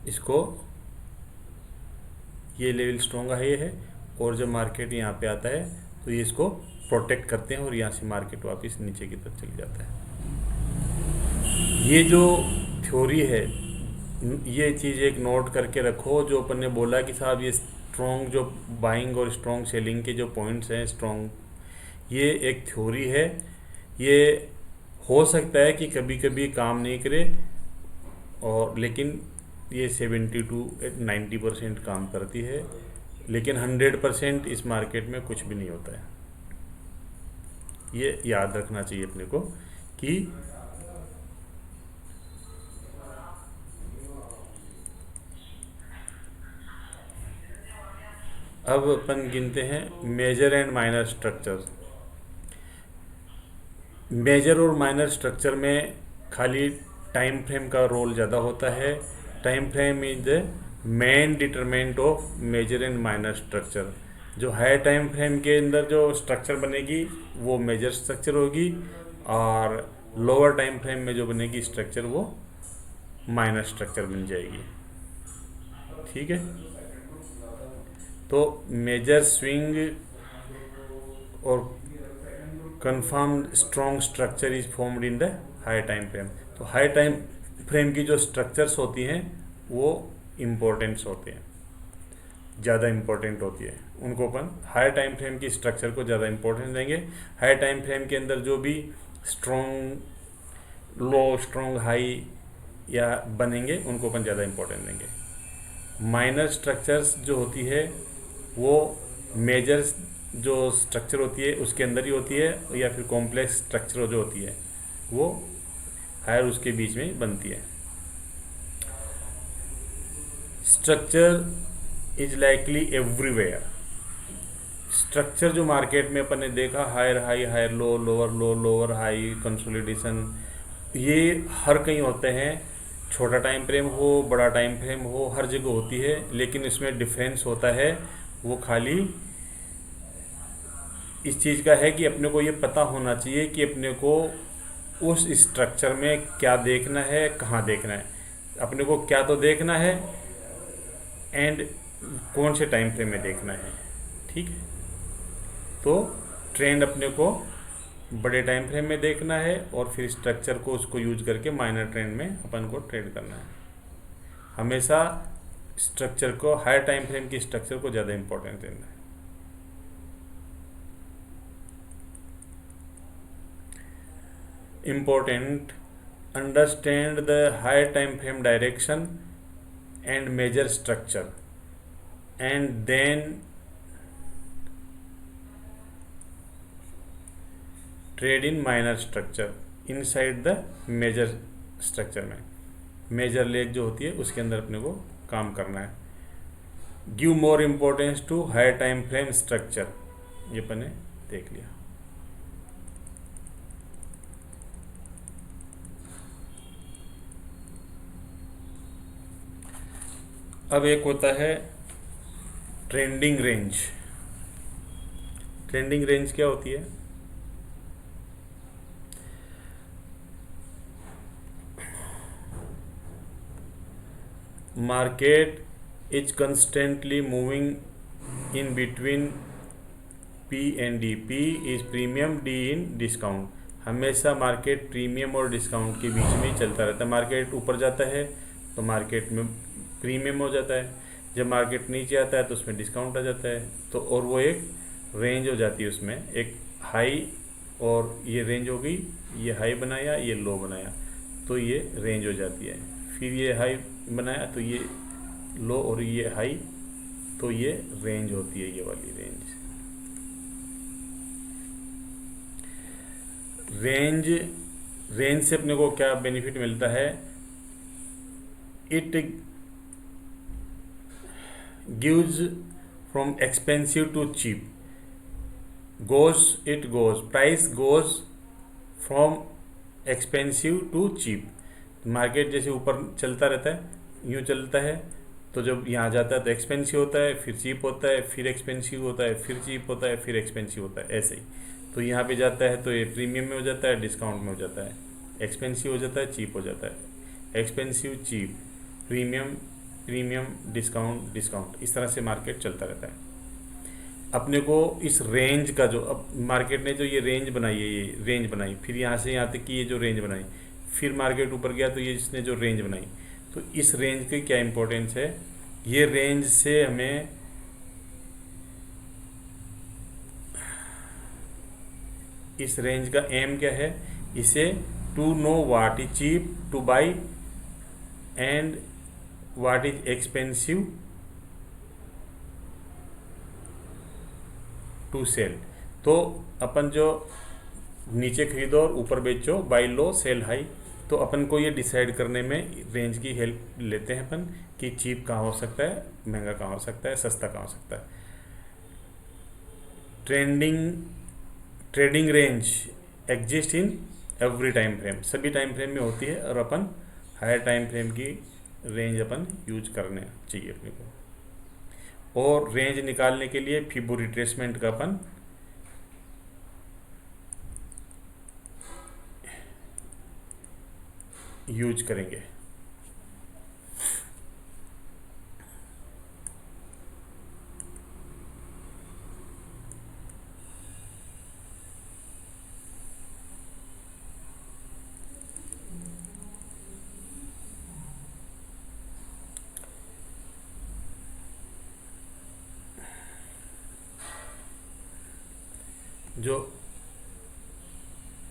इसको ये लेवल स्ट्रॉन्ग हाई है, और जब मार्केट यहाँ पे आता है तो ये इसको प्रोटेक्ट करते हैं और यहाँ से मार्केट वापस नीचे की तरफ चली जाता है। ये जो थ्योरी है, ये चीज़ एक नोट करके रखो, जो अपन ने बोला कि साहब ये स्ट्रॉन्ग जो बाइंग और स्ट्रॉन्ग सेलिंग के जो पॉइंट्स हैं स्ट्रॉन्ग, ये एक थ्योरी है। ये हो सकता है कि कभी कभी काम नहीं करे, और लेकिन ये 70 to 90% काम करती है, लेकिन 100% इस मार्केट में कुछ भी नहीं होता है। ये याद रखना चाहिए अपने को कि अब अपन गिनते हैं major and minor structure. Major और माइनर स्ट्रक्चर में खाली टाइम फ्रेम का रोल ज़्यादा होता है। Time frame is the main determinant of major and minor structure. जो हाई टाइम फ्रेम के अंदर जो स्ट्रक्चर बनेगी वो मेजर स्ट्रक्चर होगी, और लोअर टाइम फ्रेम में जो बनेगी स्ट्रक्चर वो माइनर स्ट्रक्चर बन जाएगी। ठीक है, तो मेजर स्विंग और confirm strong structure is formed in the high time frame. तो हाई टाइम फ्रेम की जो स्ट्रक्चर्स होती हैं वो इम्पोर्टेंट्स होते हैं, ज़्यादा इम्पोर्टेंट होती है, उनको अपन हाई टाइम फ्रेम की स्ट्रक्चर को ज़्यादा इम्पोर्टेंस देंगे। हाई टाइम फ्रेम के अंदर जो भी स्ट्रॉन्ग लो स्ट्रॉन्ग हाई या बनेंगे उनको अपन ज़्यादा इम्पोर्टेंस देंगे। माइनर स्ट्रक्चर्स जो होती है वो मेजर जो स्ट्रक्चर होती है उसके अंदर ही होती है, या फिर कॉम्प्लेक्स स्ट्रक्चर जो होती है वो हायर उसके बीच में बनती है। Structure is likely everywhere. Structure जो मार्केट में अपन ने देखा, higher high higher low lower high consolidation, ये हर कहीं होते हैं। छोटा टाइम फ्रेम हो बड़ा टाइम फ्रेम हो, हर जगह होती है, लेकिन इसमें डिफरेंस होता है वो खाली इस चीज़ का है कि अपने को ये पता होना चाहिए कि अपने को उस स्ट्रक्चर में क्या देखना है, कहाँ देखना है, अपने को क्या तो देखना है एंड कौन से टाइम फ्रेम में देखना है। ठीक है, तो ट्रेंड अपने को बड़े टाइम फ्रेम में देखना है और फिर स्ट्रक्चर को उसको यूज करके माइनर ट्रेंड में अपन को ट्रेड करना है। हमेशा स्ट्रक्चर को, हाई टाइम फ्रेम की स्ट्रक्चर को ज़्यादा इम्पोर्टेंस देना है। important, understand the higher time frame direction and major structure, and then trade in minor structure inside the major structure में मेजर लेग जो होती है उसके अंदर अपने को काम करना है. Give more importance to higher time frame structure, ये अपने देख लिया. अब एक होता है ट्रेंडिंग रेंज. ट्रेंडिंग रेंज क्या होती है? Market is constantly moving in between P and D. P is premium, D in discount. हमेशा मार्केट प्रीमियम और डिस्काउंट के बीच में ही चलता रहता है. मार्केट ऊपर जाता है तो मार्केट में प्रीमियम हो जाता है, जब मार्केट नीचे आता है तो उसमें डिस्काउंट आ जाता है. तो और वो एक रेंज हो जाती है, उसमें एक हाई, और ये रेंज हो गई, ये हाई बनाया, ये लो बनाया, तो ये रेंज हो जाती है. फिर ये हाई बनाया तो ये लो, और ये हाई, तो ये रेंज होती है, ये वाली रेंज. रेंज से अपने को क्या बेनिफिट मिलता है? It gives from expensive to cheap, price goes from expensive to cheap. Market जैसे ऊपर चलता रहता है, यूँ चलता है, तो जब यहाँ जाता है तो एक्सपेंसिव होता है, फिर चीप होता है, फिर एक्सपेंसिव होता है, फिर चीप होता है, फिर एक्सपेंसिव होता है, ऐसे ही. तो यहाँ पे जाता है तो ये प्रीमियम में हो जाता है, डिस्काउंट में हो जाता है, एक्सपेंसिव हो जाता है, चीप हो जाता है, एक्सपेंसिव, चीप, प्रीमियम, डिस्काउंट, इस तरह से मार्केट चलता रहता है. अपने को इस रेंज का जो, अब मार्केट ने जो ये रेंज बनाई है, ये रेंज बनाई, फिर यहाँ से यहाँ तक की ये जो रेंज बनाई, फिर मार्केट ऊपर गया तो ये इसने जो रेंज बनाई, तो इस रेंज की क्या इम्पोर्टेंस है? ये रेंज से हमें इस रेंज का एम क्या है? इसे to know what is cheap to buy and what is expensive to sell. तो अपन जो नीचे खरीदो और ऊपर बेचो, बाई लो सेल हाई, तो अपन को ये डिसाइड करने में रेंज की हेल्प लेते हैं अपन कि चीप कहाँ हो सकता है, महंगा कहाँ हो सकता है, सस्ता कहाँ हो सकता है. Trading range exist in every time frame, सभी टाइम फ्रेम में होती है, और अपन हायर टाइम फ्रेम की रेंज अपन यूज करने चाहिए अपने को. और रेंज निकालने के लिए फिबो रिट्रेसमेंट का अपन यूज करेंगे. जो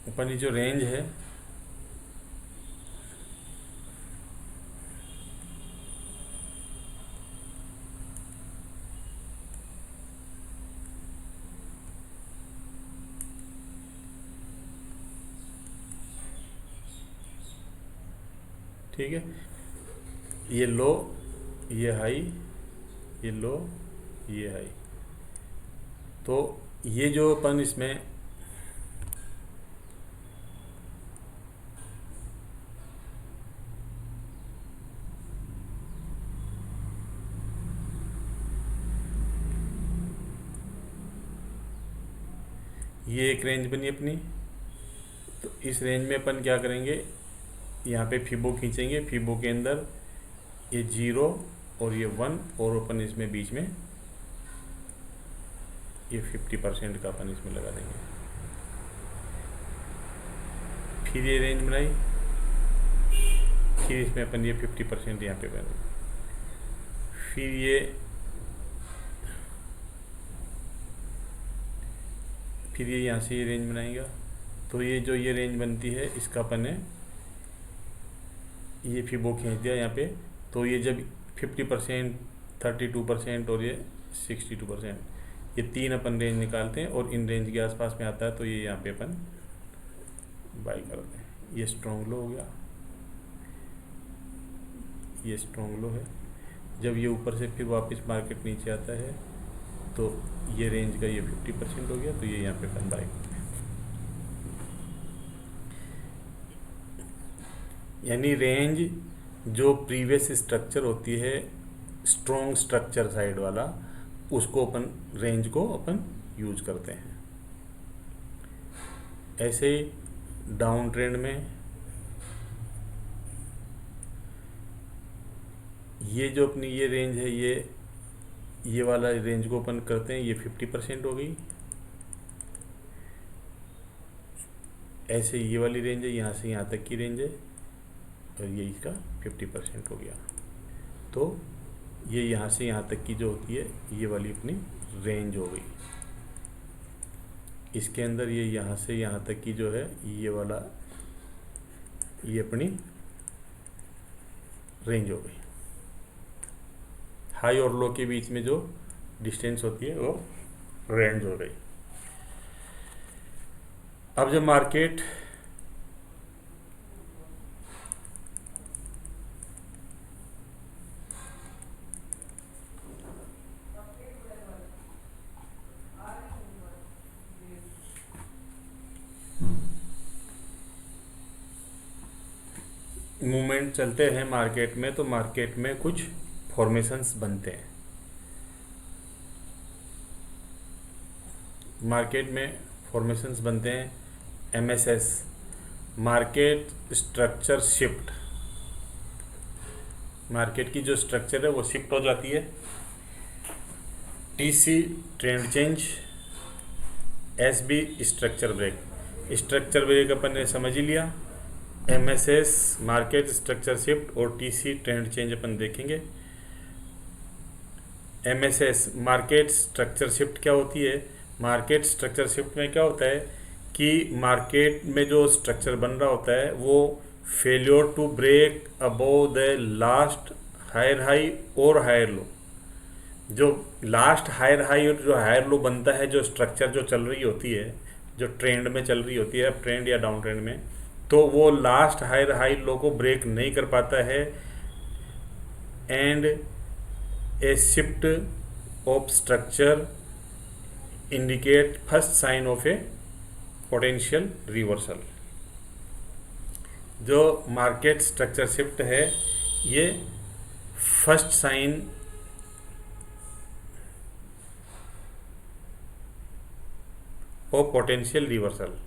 अपनी जो रेंज है, ठीक है, ये लो, ये हाई, ये लो, ये हाई, तो ये जो अपन इसमें ये एक रेंज बनी अपनी, तो इस रेंज में अपन क्या करेंगे, यहाँ पे फिबो खींचेंगे, फिबो के अंदर ये 0 और ये 1, और अपन इसमें बीच में ये 50% का अपन इसमें लगा देंगे. फिर ये रेंज बनाई, फिर इसमें अपन ये 50% यहाँ पे बना, फिर ये यहाँ से ये रेंज बनाएगा, तो ये जो ये रेंज बनती है इसका अपन ने ये फिबो खींच दिया यहाँ पे। तो ये जब 50%, 32% और ये 62%, ये तीन अपन रेंज निकालते हैं और इन रेंज के आसपास में आता है तो ये यहाँ पे अपन बाई करते हैं। ये स्ट्रॉन्ग लो हो गया, ये स्ट्रॉन्ग लो है। जब ये ऊपर से फिर वापस मार्केट नीचे आता है तो ये रेंज का ये 50% हो गया, तो ये यहाँ पे अपन बाई करते हैं। यानी रेंज जो प्रीवियस स्ट्रक्चर होती है स्ट्रॉन्ग स्ट्रक्चर साइड वाला, उसको अपन रेंज को अपन यूज करते हैं। ऐसे ही डाउन ट्रेंड में ये जो अपनी ये रेंज है, ये वाला रेंज को अपन करते हैं, ये 50% हो गई। ऐसे ये वाली रेंज है, यहाँ से यहाँ तक की रेंज है और ये इसका 50% हो गया। तो ये यहाँ से यहाँ तक की जो होती है ये वाली अपनी रेंज हो गई। इसके अंदर ये यहाँ से यहाँ तक की जो है ये वाला ये अपनी रेंज हो गई। हाई और लो के बीच में जो डिस्टेंस होती है वो रेंज हो गई। अब जब मार्केट मूवमेंट चलते हैं मार्केट में, तो मार्केट में कुछ फॉर्मेशंस बनते हैं। मार्केट में फॉर्मेशंस बनते हैं MSS, market structure shift. Market की जो स्ट्रक्चर है वो शिफ्ट हो जाती है। TC trend change, SB structure break. Structure break अपन ने समझ ही लिया। MSS मार्केट स्ट्रक्चर शिफ्ट और TC ट्रेंड चेंज अपन देखेंगे। MSS मार्केट स्ट्रक्चर शिफ्ट क्या होती है? मार्केट स्ट्रक्चर शिफ्ट में क्या होता है कि मार्केट में जो स्ट्रक्चर बन रहा होता है वो failure to break above the last higher high और हायर लो। जो लास्ट हायर हाई और जो हायर लो बनता है, जो स्ट्रक्चर जो चल रही होती है, जो ट्रेंड में चल रही होती है, अप ट्रेंड या डाउन ट्रेंड में, तो वो लास्ट हायर हाई लो को ब्रेक नहीं कर पाता है and a shift of structure indicate first sign of a potential reversal. जो मार्केट स्ट्रक्चर शिफ्ट है ये first sign of potential reversal,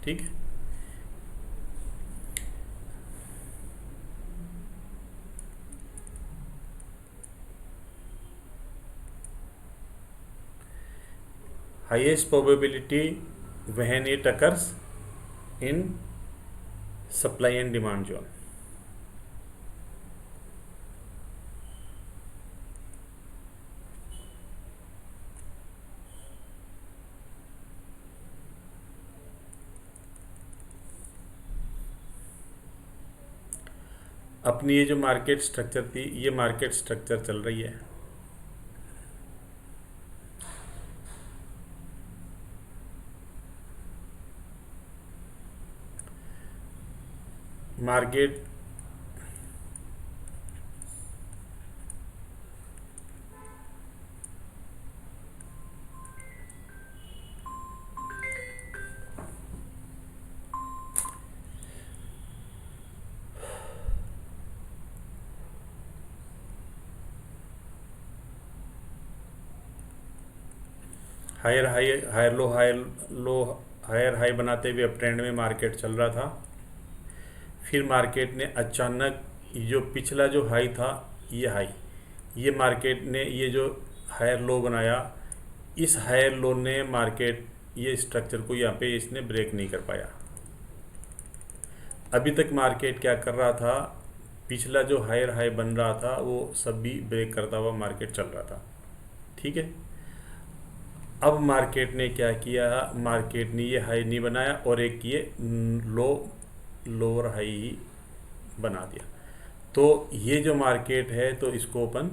ठीक है। Highest probability when it occurs in supply and demand zone. अपनी ये जो मार्केट स्ट्रक्चर थी, ये मार्केट स्ट्रक्चर चल रही है। Market higher high higher low higher high बनाते हुए अप ट्रेंड में मार्केट चल रहा था। फिर मार्केट ने अचानक जो पिछला जो हाई था, ये हाई, ये मार्केट ने ये जो हायर लो बनाया, इस हायर लो ने मार्केट ये स्ट्रक्चर को यहाँ पे इसने ब्रेक नहीं कर पाया। अभी तक मार्केट क्या कर रहा था, पिछला जो हायर हाई बन रहा था वो सब भी ब्रेक करता हुआ मार्केट चल रहा था, ठीक है। अब मार्केट ने क्या किया, मार्केट ने ये हाई नहीं बनाया और एक ये लोअर हाई ही बना दिया। तो ये जो मार्केट है तो इसको अपन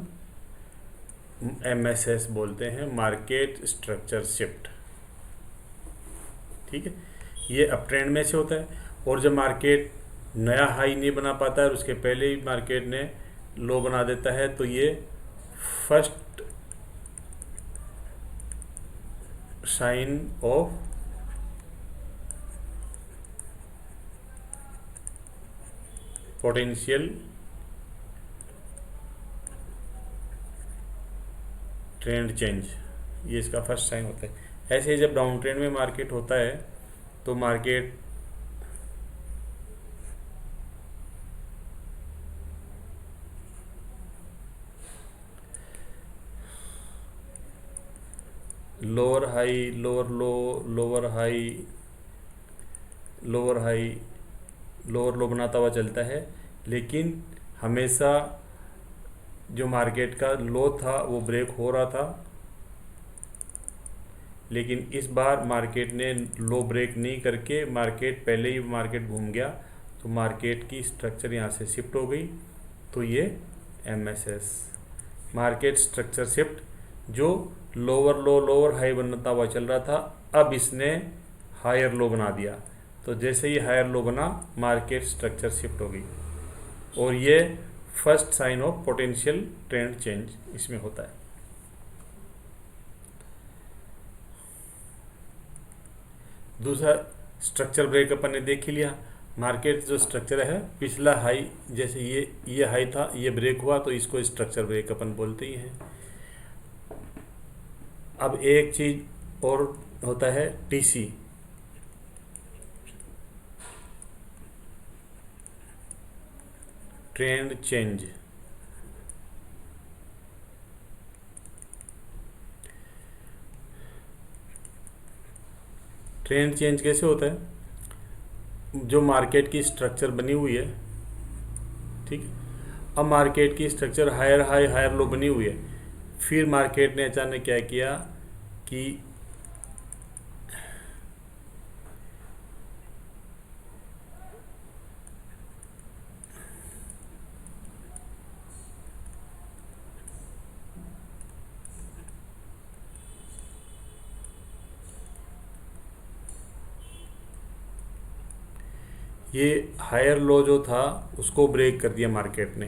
MSS बोलते हैं, मार्केट स्ट्रक्चर शिफ्ट। ठीक है, ये अप ट्रेंड में से होता है। और जब मार्केट नया हाई नहीं बना पाता है और उसके पहले ही मार्केट ने लो बना देता है तो ये first sign of potential trend change, ये इसका फर्स्ट साइन होता है। ऐसे ही जब डाउन ट्रेंड में मार्केट होता है तो मार्केट लोअर हाई, लोअर लो, lower high, lower high, lower लो बनाता हुआ चलता है। लेकिन हमेशा जो मार्केट का लो था वो ब्रेक हो रहा था, लेकिन इस बार मार्केट ने लो ब्रेक नहीं करके मार्केट पहले ही मार्केट घूम गया तो मार्केट की स्ट्रक्चर यहाँ से शिफ्ट हो गई। तो ये MSS मार्केट स्ट्रक्चर शिफ्ट, जो लोअर लो लोअर हाई बनता हुआ चल रहा था, अब इसने हायर लो बना दिया। तो जैसे ही हायर लो बना मार्केट स्ट्रक्चर शिफ्ट हो गई और ये first sign of potential trend change इसमें होता है। दूसरा स्ट्रक्चर ब्रेक अपन ने देख ही लिया। मार्केट जो स्ट्रक्चर है, पिछला हाई जैसे ये हाई था, ये ब्रेक हुआ तो इसको स्ट्रक्चर ब्रेक अपन बोलते ही हैं। अब एक चीज और होता है TC, trend change. Trend change कैसे होता है, जो मार्केट की स्ट्रक्चर बनी हुई है, ठीक है, अब मार्केट की structure higher high higher low बनी हुई है, फिर मार्केट ने अचानक क्या किया कि ये हायर लो जो था उसको ब्रेक कर दिया मार्केट ने।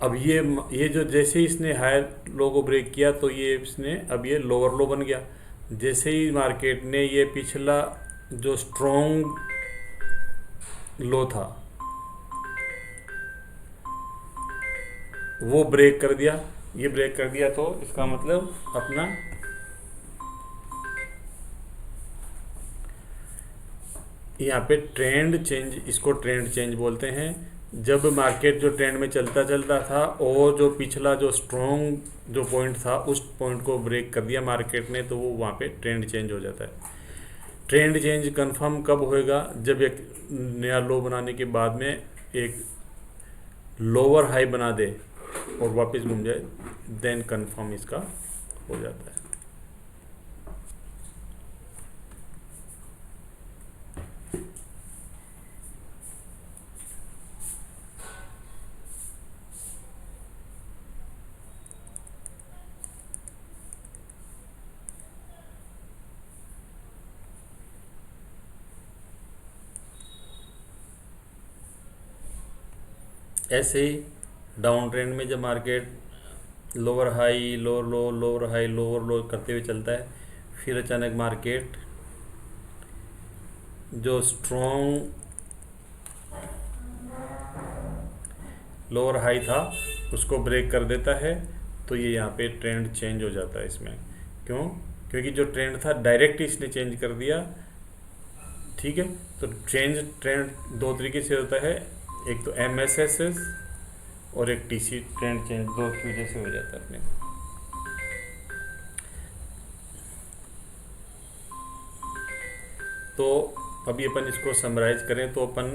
अब ये जो जैसे ही इसने हायर लो को ब्रेक किया तो ये इसने अब ये लोअर लो बन गया। जैसे ही मार्केट ने ये पिछला जो स्ट्रॉन्ग लो था वो ब्रेक कर दिया, ये ब्रेक कर दिया, तो इसका मतलब अपना यहाँ पे ट्रेंड चेंज, इसको ट्रेंड चेंज बोलते हैं। जब मार्केट जो ट्रेंड में चलता चलता था और जो पिछला जो स्ट्रॉन्ग जो पॉइंट था उस पॉइंट को ब्रेक कर दिया मार्केट ने, तो वो वहाँ पे ट्रेंड चेंज हो जाता है। ट्रेंड चेंज कंफर्म कब होएगा, जब एक नया लो बनाने के बाद में एक लोअर हाई बना दे और वापस घूम जाए, देन कंफर्म इसका हो जाता है। ऐसे ही डाउन ट्रेंड में जब मार्केट लोअर हाई लोअर लो लोअर हाई लोअर लो करते हुए चलता है, फिर अचानक मार्केट जो स्ट्रॉन्ग लोअर हाई था उसको ब्रेक कर देता है, तो ये यहाँ पे ट्रेंड चेंज हो जाता है इसमें। क्यों? क्योंकि जो ट्रेंड था डायरेक्ट इसने चेंज कर दिया। ठीक है, तो ट्रेंड दो तरीके से होता है, एक तो MSS और एक TC, ट्रेंड चेंज दो की वजह से हो जाता है अपने। तो अभी अपन इसको समराइज करें तो अपन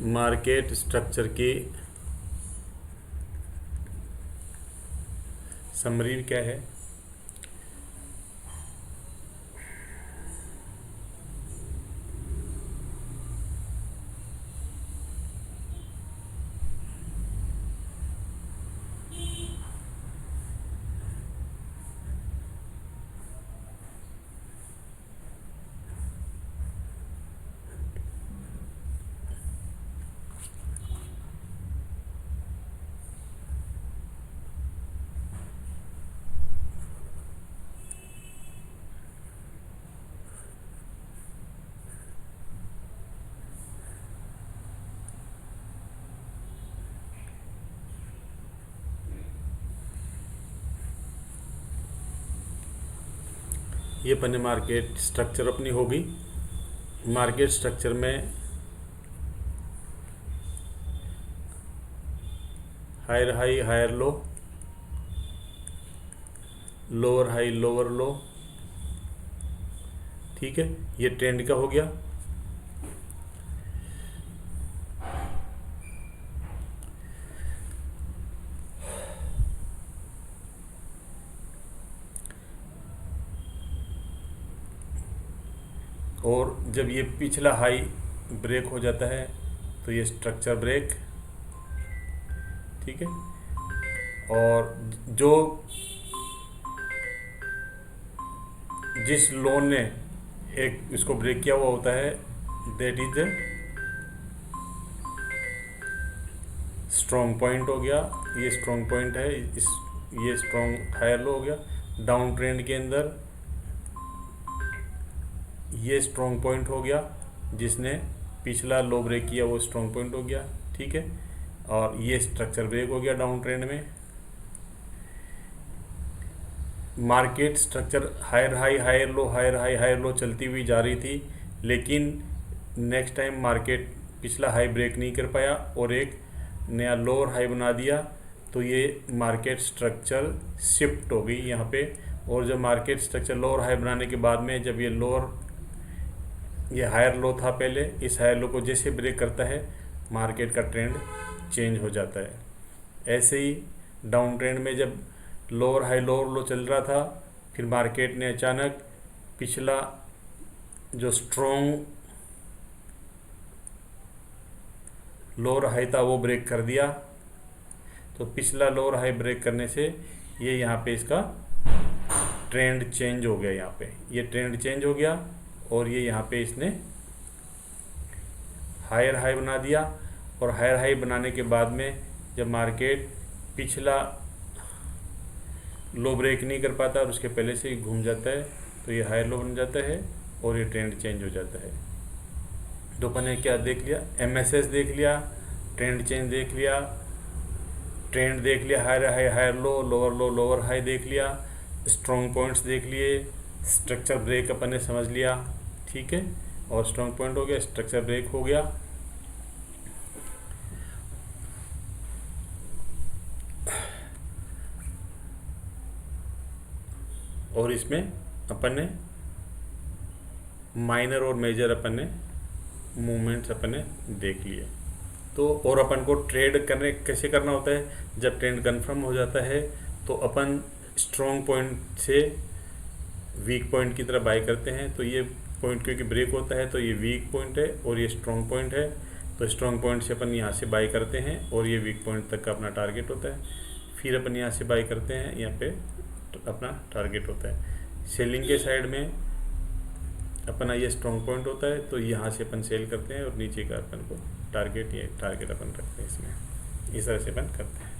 मार्केट स्ट्रक्चर की समरी क्या है? ये अपने मार्केट स्ट्रक्चर अपनी होगी। मार्केट स्ट्रक्चर में higher high higher low, lower high lower low, ठीक है, ये ट्रेंड का हो गया। और जब ये पिछला हाई ब्रेक हो जाता है तो ये स्ट्रक्चर ब्रेक, ठीक है। और जो जिस लोन ने एक इसको ब्रेक किया हुआ होता है दैट इज स्ट्रॉन्ग पॉइंट हो गया। ये स्ट्रॉन्ग पॉइंट है, ये स्ट्रॉन्ग हायर लो हो गया। डाउन ट्रेंड के अंदर ये स्ट्रॉन्ग पॉइंट हो गया, जिसने पिछला लो ब्रेक किया वो स्ट्रॉन्ग पॉइंट हो गया, ठीक है। और ये स्ट्रक्चर ब्रेक हो गया डाउन ट्रेंड में। Market structure higher high higher low higher high higher low चलती हुई जा रही थी, लेकिन नेक्स्ट टाइम मार्केट पिछला हाई ब्रेक नहीं कर पाया और एक नया लोअर हाई बना दिया, तो ये मार्केट स्ट्रक्चर शिफ्ट हो गई यहाँ पे। और जब मार्केट स्ट्रक्चर लोअर हाई बनाने के बाद में जब ये हायर लो था पहले, इस हायर लो को जैसे ब्रेक करता है मार्केट का ट्रेंड चेंज हो जाता है। ऐसे ही डाउन ट्रेंड में जब लोअर हाई लोअर लो चल रहा था, फिर मार्केट ने अचानक पिछला जो स्ट्रॉन्ग लोअर हाई था वो ब्रेक कर दिया। तो पिछला लोअर हाई ब्रेक करने से ये यहाँ पे इसका ट्रेंड चेंज हो गया। यहाँ पे ये ट्रेंड चेंज हो गया और ये यहाँ पे इसने हायर हाई बना दिया। और हायर हाई बनाने के बाद में जब मार्केट पिछला लो ब्रेक नहीं कर पाता और उसके पहले से ही घूम जाता है, तो ये हायर लो बन जाता है और ये ट्रेंड चेंज हो जाता है। तो अपन ने क्या देख लिया? MSS देख लिया, ट्रेंड चेंज देख लिया, ट्रेंड देख लिया, higher high higher low lower high देख लिया, स्ट्रॉन्ग पॉइंट्स देख लिए, स्ट्रक्चर ब्रेक अपन ने समझ लिया, ठीक है। और स्ट्रॉन्ग पॉइंट हो गया, स्ट्रक्चर ब्रेक हो गया। और इसमें अपन ने माइनर और मेजर अपन ने मूवमेंट्स अपन ने देख लिए। तो और अपन को ट्रेड करने कैसे करना होता है? जब ट्रेंड कंफर्म हो जाता है तो अपन स्ट्रॉन्ग पॉइंट से वीक पॉइंट की तरफ बाय करते हैं। तो ये पॉइंट क्योंकि ब्रेक होता है तो ये वीक पॉइंट है और ये स्ट्रॉन्ग पॉइंट है, तो स्ट्रॉन्ग पॉइंट से अपन यहाँ से बाय करते हैं और ये वीक पॉइंट तक का अपना टारगेट होता है। फिर अपन यहाँ से बाय करते हैं, यहाँ पे अपना टारगेट होता है। सेलिंग के साइड में अपना ये स्ट्रॉन्ग पॉइंट होता है, तो यहाँ से अपन सेल करते हैं और नीचे का अपन को टारगेट अपन रखते हैं। इसमें इस तरह से अपन करते हैं।